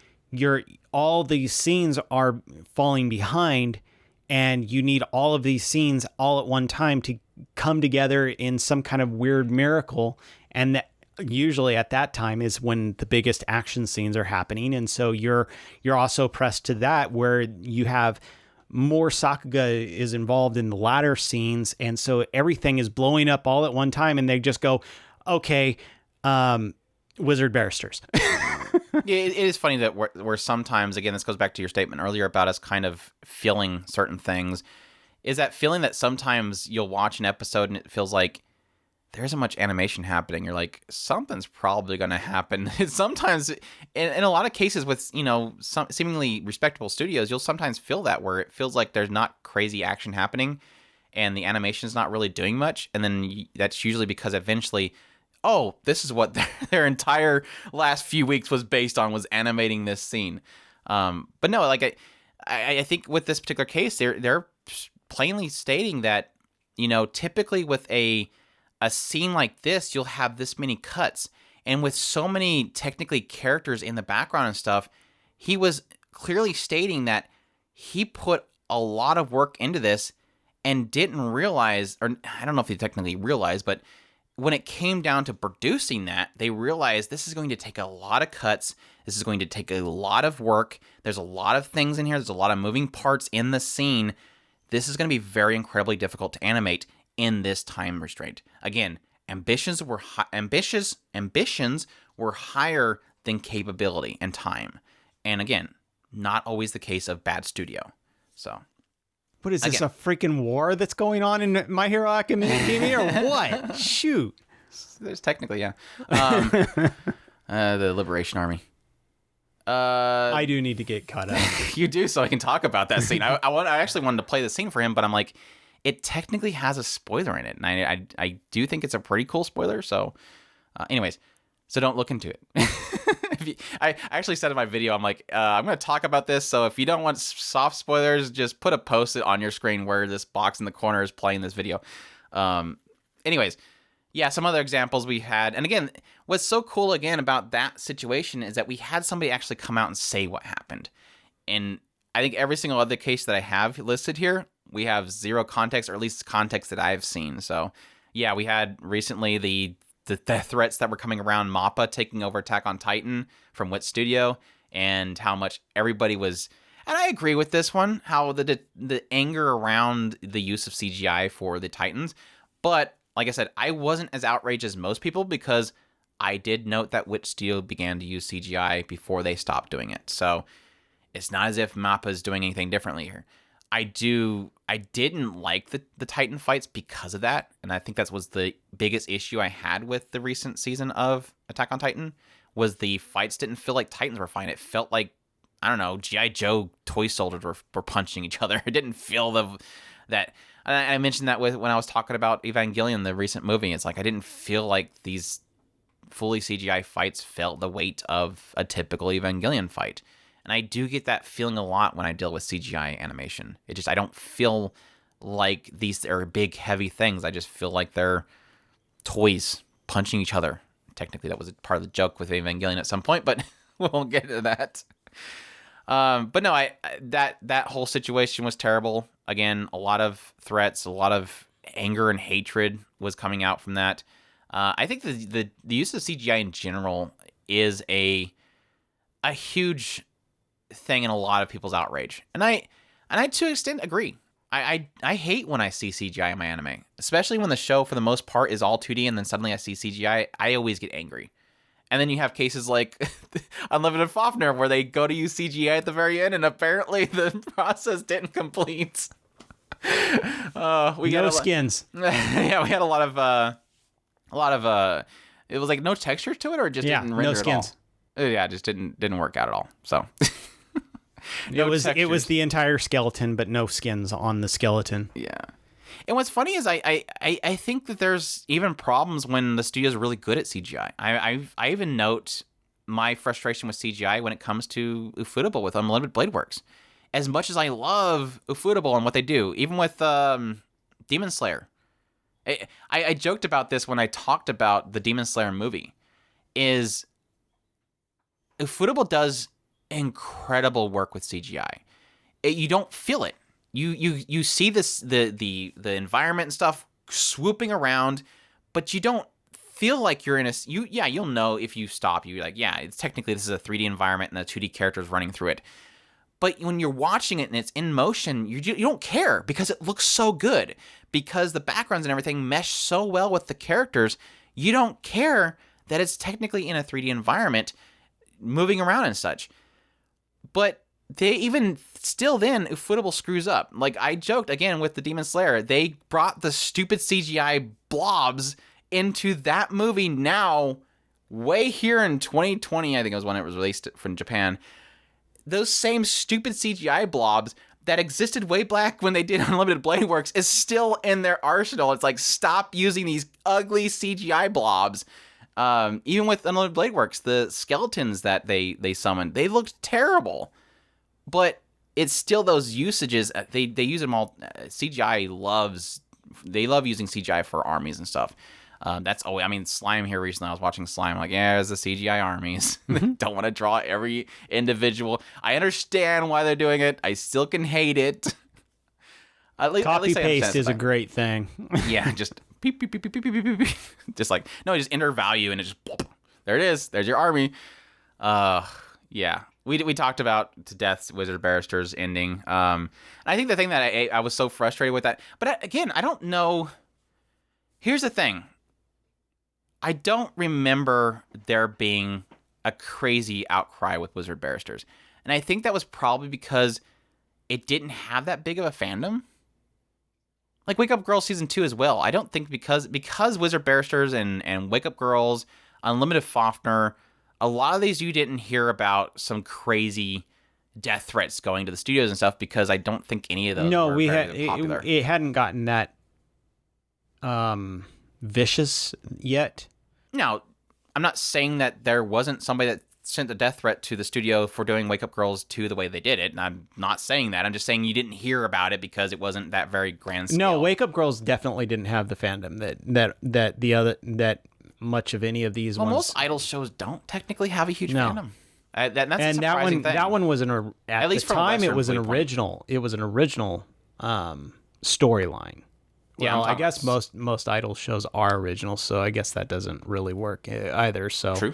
all these scenes are falling behind, and you need all of these scenes all at one time to come together in some kind of weird miracle. And that usually at that time is when the biggest action scenes are happening. And so you're also pressed to that, where you have more Sakuga is involved in the latter scenes. And so everything is blowing up all at one time, and they just go, okay, wizard barristers. Yeah, it is funny that we're sometimes, again, this goes back to your statement earlier about us kind of feeling certain things, is that feeling that sometimes you'll watch an episode and it feels like there isn't much animation happening. You're like, something's probably going to happen. Sometimes, in a lot of cases with, some seemingly respectable studios, you'll sometimes feel that, where it feels like there's not crazy action happening and the animation's not really doing much. And then that's usually because eventually, oh, this is what their entire last few weeks was based on, was animating this scene. But no, like I think with this particular case, they're plainly stating that, typically with a scene like this, you'll have this many cuts. And with so many technically characters in the background and stuff, he was clearly stating that he put a lot of work into this and didn't realize, or I don't know if they technically realized, but when it came down to producing that, they realized this is going to take a lot of cuts. This is going to take a lot of work. There's a lot of things in here. There's a lot of moving parts in the scene. This is going to be very incredibly difficult to animate in this time restraint. Again, ambitions were higher than capability and time. And again, not always the case of bad studio. So, what is this, a freaking war that's going on in My Hero Academia or what? Shoot. There's technically, yeah. The Liberation Army. I do need to get caught up. You do, so I can talk about that scene. I actually wanted to play the scene for him, but I'm like, it technically has a spoiler in it, and I do think it's a pretty cool spoiler. So, anyways, so don't look into it. I actually said in my video, I'm like, I'm going to talk about this, so if you don't want soft spoilers, just put a post-it on your screen where this box in the corner is playing this video. Anyways, yeah, some other examples we had. And again, what's so cool, again, about that situation is that we had somebody actually come out and say what happened. And I think every single other case that I have listed here, we have zero context, or at least context that I've seen. So, yeah, we had recently the threats that were coming around MAPPA taking over Attack on Titan from Wit Studio, and how much everybody was, and I agree with this one, how the anger around the use of CGI for the Titans. But like I said, I wasn't as outraged as most people, because I did note that Wit Studio began to use CGI before they stopped doing it. So it's not as if MAPPA is doing anything differently here. I didn't like the Titan fights because of that, and I think that was the biggest issue I had with the recent season of Attack on Titan, was the fights didn't feel like Titans were fighting. It felt like, I don't know, G.I. Joe toy soldiers were punching each other. It didn't feel that. I mentioned that when I was talking about Evangelion, the recent movie. It's like I didn't feel like these fully CGI fights felt the weight of a typical Evangelion fight. And I do get that feeling a lot when I deal with CGI animation. I don't feel like these are big, heavy things. I just feel like they're toys punching each other. Technically, that was part of the joke with Evangelion at some point, but we won't get into that. But no, that whole situation was terrible. Again, a lot of threats, a lot of anger and hatred was coming out from that. I think the use of CGI in general is a huge thing in a lot of people's outrage, and I to an extent agree. I hate when I see CGI in my anime, especially when the show for the most part is all 2D, and then suddenly I see CGI. I always get angry. And then you have cases like Unlimited Fafnir, where they go to use CGI at the very end, and apparently the process didn't complete. No skins. Yeah, we had a lot of it was like no texture to it, or it just didn't render no skins. At all. Yeah, it just didn't work out at all. So it was the entire skeleton, but no skins on the skeleton. Yeah. And what's funny is I think that there's even problems when the studio's really good at CGI. I even note my frustration with CGI when it comes to Ufotable with Unlimited Blade Works. As much as I love Ufotable and what they do, even with Demon Slayer. I joked about this when I talked about the Demon Slayer movie. Is Ufotable does incredible work with CGI. You don't feel it. You see this the environment and stuff swooping around, but you don't feel like you're in a you'll know if you stop. You're like, yeah, it's technically this is a 3D environment and the 2D characters running through it. But when you're watching it and it's in motion, you don't care because it looks so good, because the backgrounds and everything mesh so well with the characters. You don't care that it's technically in a 3D environment moving around and such. But they even still then, Ufotable screws up. Like I joked again with the Demon Slayer, they brought the stupid CGI blobs into that movie now, way here in 2020, I think it was when it was released from Japan. Those same stupid CGI blobs that existed way back when they did Unlimited Blade Works is still in their arsenal. It's like, stop using these ugly CGI blobs. Even with Unlimited Blade Works, the skeletons that they summoned, they looked terrible. But it's still those usages. They use them all. CGI they love using CGI for armies and stuff. That's always, I mean, Slime here recently, I was watching Slime, like, yeah, there's the CGI armies. They don't want to draw every individual. I understand why they're doing it. I still can hate it. Copy paste is a great thing. Yeah, just beep, beep, beep, beep, beep, beep, beep, beep. Just like, no, just enter value and it just, boop, there it is. There's your army. Yeah. We talked about to death's Wizard Barrister's ending. And I think the thing that I was so frustrated with that, but again, I don't know. Here's the thing. I don't remember there being a crazy outcry with Wizard Barristers. And I think that was probably because it didn't have that big of a fandom. Like Wake Up Girls Season 2 as well. I don't think because Wizard Barristers and Wake Up Girls, Unlimited Fafnir, a lot of these you didn't hear about some crazy death threats going to the studios and stuff because I don't think any of those were very popular. It hadn't gotten that vicious yet. Now, I'm not saying that there wasn't somebody that sent a death threat to the studio for doing Wake Up Girls 2 the way they did it, and I'm not saying that. I'm just saying you didn't hear about it because it wasn't that very grand scale. No, Wake Up Girls definitely didn't have the fandom that much of any of these ones. Most idol shows don't technically have a huge fandom. That's a surprising thing. That one was at least the time it was an original. It was an original storyline. Yeah, well, I guess most idol shows are original, so I guess that doesn't really work either. So true.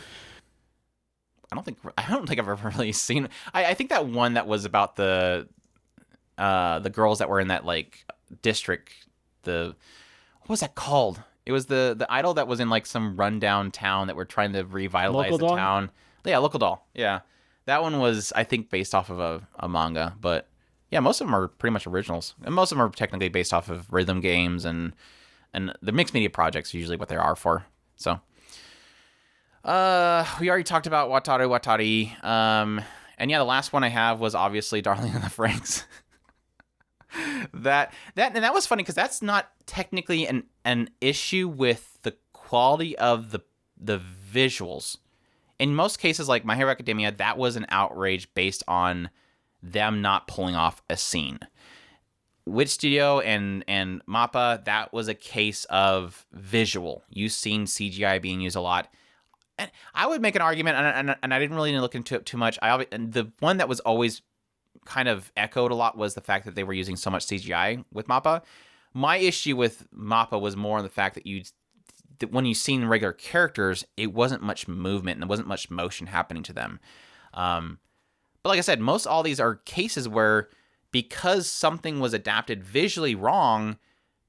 I don't think I've ever really seen. I think that one that was about the girls that were in that like district. What was that called? It was the idol that was in like some rundown town that were trying to revitalize the town. Yeah, Local Doll. Yeah, that one was I think based off of a manga, but. Yeah, most of them are pretty much originals, and most of them are technically based off of rhythm games and the mixed media projects. Are usually what they are for. So, we already talked about Watari, and yeah, the last one I have was obviously Darling in the Franxx. that was funny because that's not technically an issue with the quality of the visuals. In most cases, like My Hero Academia, that was an outrage based on them not pulling off a scene. Witch Studio and MAPPA, that was a case of visual. You've seen CGI being used a lot. And I would make an argument, and I didn't really look into it too much. And the one that was always kind of echoed a lot was the fact that they were using so much CGI with MAPPA. My issue with MAPPA was more on the fact that when you've seen regular characters, it wasn't much movement and there wasn't much motion happening to them. But like I said, most all these are cases where because something was adapted visually wrong,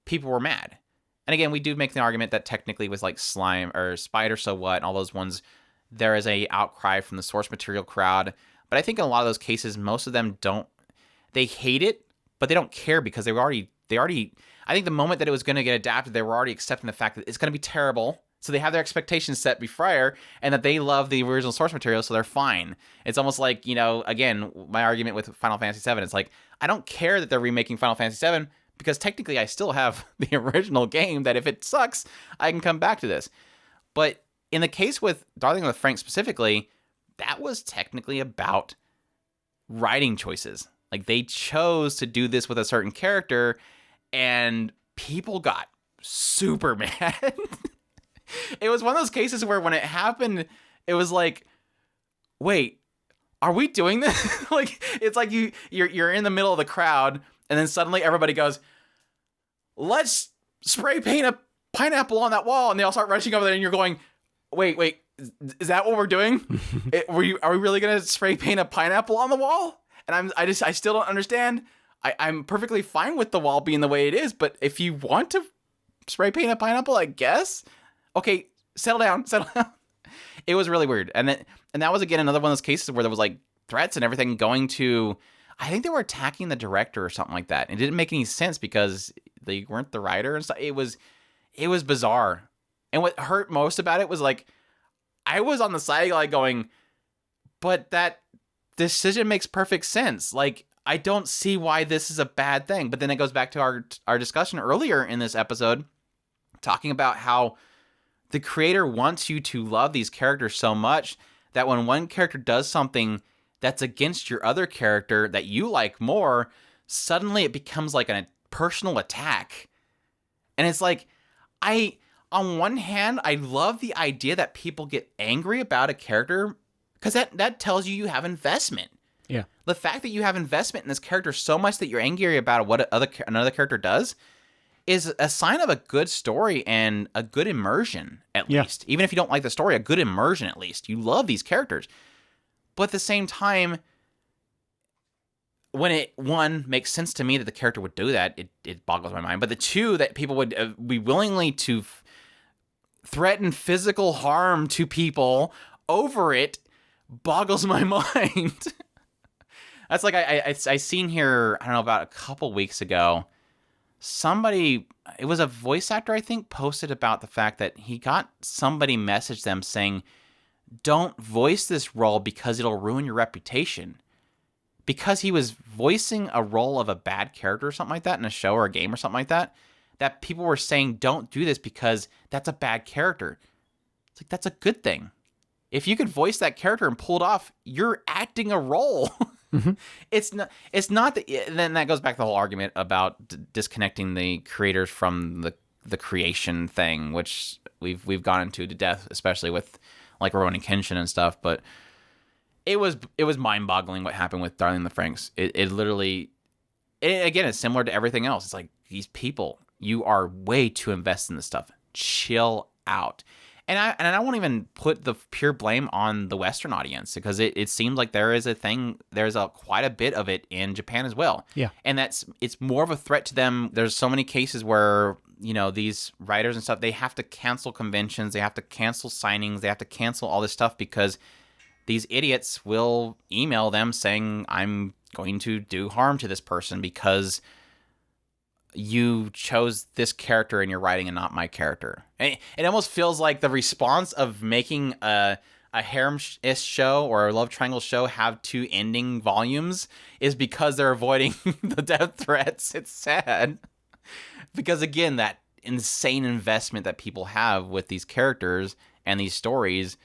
people were mad. And again, we do make the argument that technically with like Slime or Spider So What and all those ones, there is a outcry from the source material crowd. But I think in a lot of those cases, most of them they hate it, but they don't care because they already, I think the moment that it was going to get adapted, they were already accepting the fact that it's going to be terrible. So they have their expectations set prior, and that they love the original source material, so they're fine. It's almost like, again, my argument with Final Fantasy VII, it's like, I don't care that they're remaking Final Fantasy VII, because technically I still have the original game that if it sucks, I can come back to this. But in the case with Darling in the Franxx specifically, that was technically about writing choices. Like, they chose to do this with a certain character, and people got super mad. It was one of those cases where when it happened, it was like, wait, are we doing this? Like, it's like you're in the middle of the crowd, and then suddenly everybody goes, let's spray paint a pineapple on that wall, and they all start rushing over there, and you're going, wait, is that what we're doing? Are we really gonna spray paint a pineapple on the wall? And I still don't understand. I'm perfectly fine with the wall being the way it is, but if you want to spray paint a pineapple, I guess. Okay, settle down. It was really weird. And that was, again, another one of those cases where there was, like, threats and everything going to... I think they were attacking the director or something like that. It didn't make any sense because they weren't the writer and stuff. It was bizarre. And what hurt most about it was, like, I was on the side, like, going, but that decision makes perfect sense. Like, I don't see why this is a bad thing. But then it goes back to our discussion earlier in this episode, talking about how the creator wants you to love these characters so much that when one character does something that's against your other character that you like more, suddenly it becomes like a personal attack. And it's like, on one hand, I love the idea that people get angry about a character because that tells you have investment. Yeah. The fact that you have investment in this character so much that you're angry about what another character does is a sign of a good story and a good immersion, at least. Even if you don't like the story, a good immersion at least. You love these characters. But at the same time, when it, one, makes sense to me that the character would do that, it boggles my mind. But the two, that people would be willingly to threaten physical harm to people over it, boggles my mind. That's like I seen here, I don't know, about a couple weeks ago, somebody, it was a voice actor, I think, posted about the fact that he got somebody message them saying, don't voice this role because it'll ruin your reputation. Because he was voicing a role of a bad character or something like that in a show or a game or something like that, that people were saying, don't do this because that's a bad character. It's like, that's a good thing. If you could voice that character and pull it off, you're acting a role. Mm-hmm. It's not that, then that goes back to the whole argument about disconnecting the creators from the creation thing, which we've gone into to death, especially with like Rurouni Kenshin and stuff. But it was mind-boggling what happened with Darling in the Franxx. It literally, again, it's similar to everything else. It's like, these people, you are way too invested in this stuff. Chill out. And I won't even put the pure blame on the Western audience, because it seems like there's quite a bit of it in Japan as well. Yeah. And it's more of a threat to them. There's so many cases where, these writers and stuff, they have to cancel conventions, they have to cancel signings, they have to cancel all this stuff because these idiots will email them saying, I'm going to do harm to this person because you chose this character in your writing and not my character. It almost feels like the response of making a harem-ish show or a love triangle show have two ending volumes is because they're avoiding the death threats. It's sad. Because again, that insane investment that people have with these characters and these stories,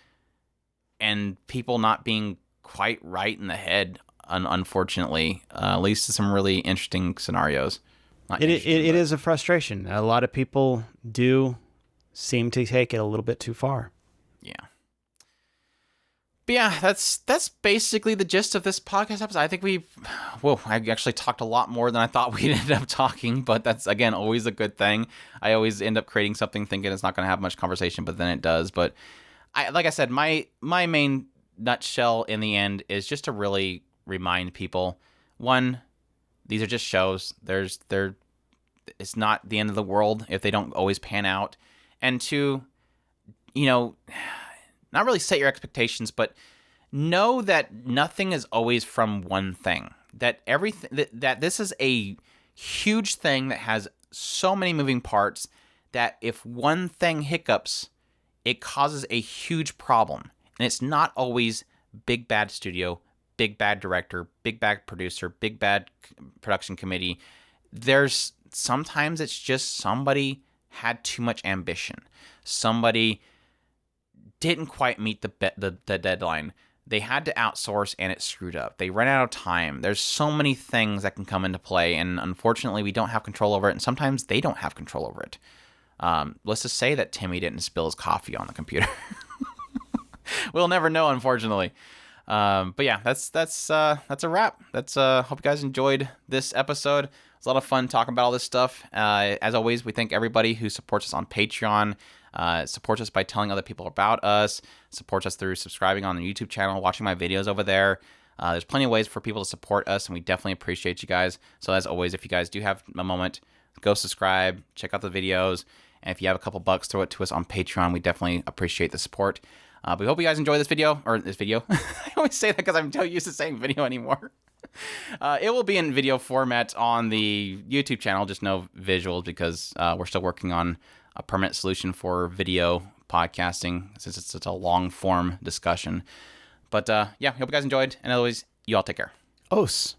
and people not being quite right in the head, unfortunately, leads to some really interesting scenarios. It is a frustration. A lot of people do seem to take it a little bit too far. Yeah. But yeah, that's basically the gist of this podcast episode. I think I actually talked a lot more than I thought we'd end up talking, but that's, again, always a good thing. I always end up creating something thinking it's not going to have much conversation, but then it does. But like I said, my main nutshell in the end is just to really remind people, one, these are just shows. It's not the end of the world if they don't always pan out. And two, not really set your expectations, but know that nothing is always from one thing. That everything that this is a huge thing that has so many moving parts that if one thing hiccups, it causes a huge problem. And it's not always big bad studio, big bad director, big bad producer, big bad production committee. Sometimes it's just somebody had too much ambition. Somebody didn't quite meet the deadline. They had to outsource and it screwed up. They ran out of time. There's so many things that can come into play, and unfortunately we don't have control over it, and sometimes they don't have control over it. Let's just say that Timmy didn't spill his coffee on the computer. We'll never know, unfortunately. But yeah, that's a wrap. Hope you guys enjoyed this episode. It's a lot of fun talking about all this stuff. As always, we thank everybody who supports us on Patreon, supports us by telling other people about us, supports us through subscribing on the YouTube channel, watching my videos over there. There's plenty of ways for people to support us, and we definitely appreciate you guys. So as always, if you guys do have a moment, go subscribe, check out the videos, and if you have a couple bucks, throw it to us on Patreon. We definitely appreciate the support. We hope you guys enjoy this video. I always say that because I'm so used to saying video anymore. It will be in video format on the YouTube channel, just no visuals, because we're still working on a permanent solution for video podcasting since it's such a long form discussion. But yeah, hope you guys enjoyed, and as always, you all take care. Os.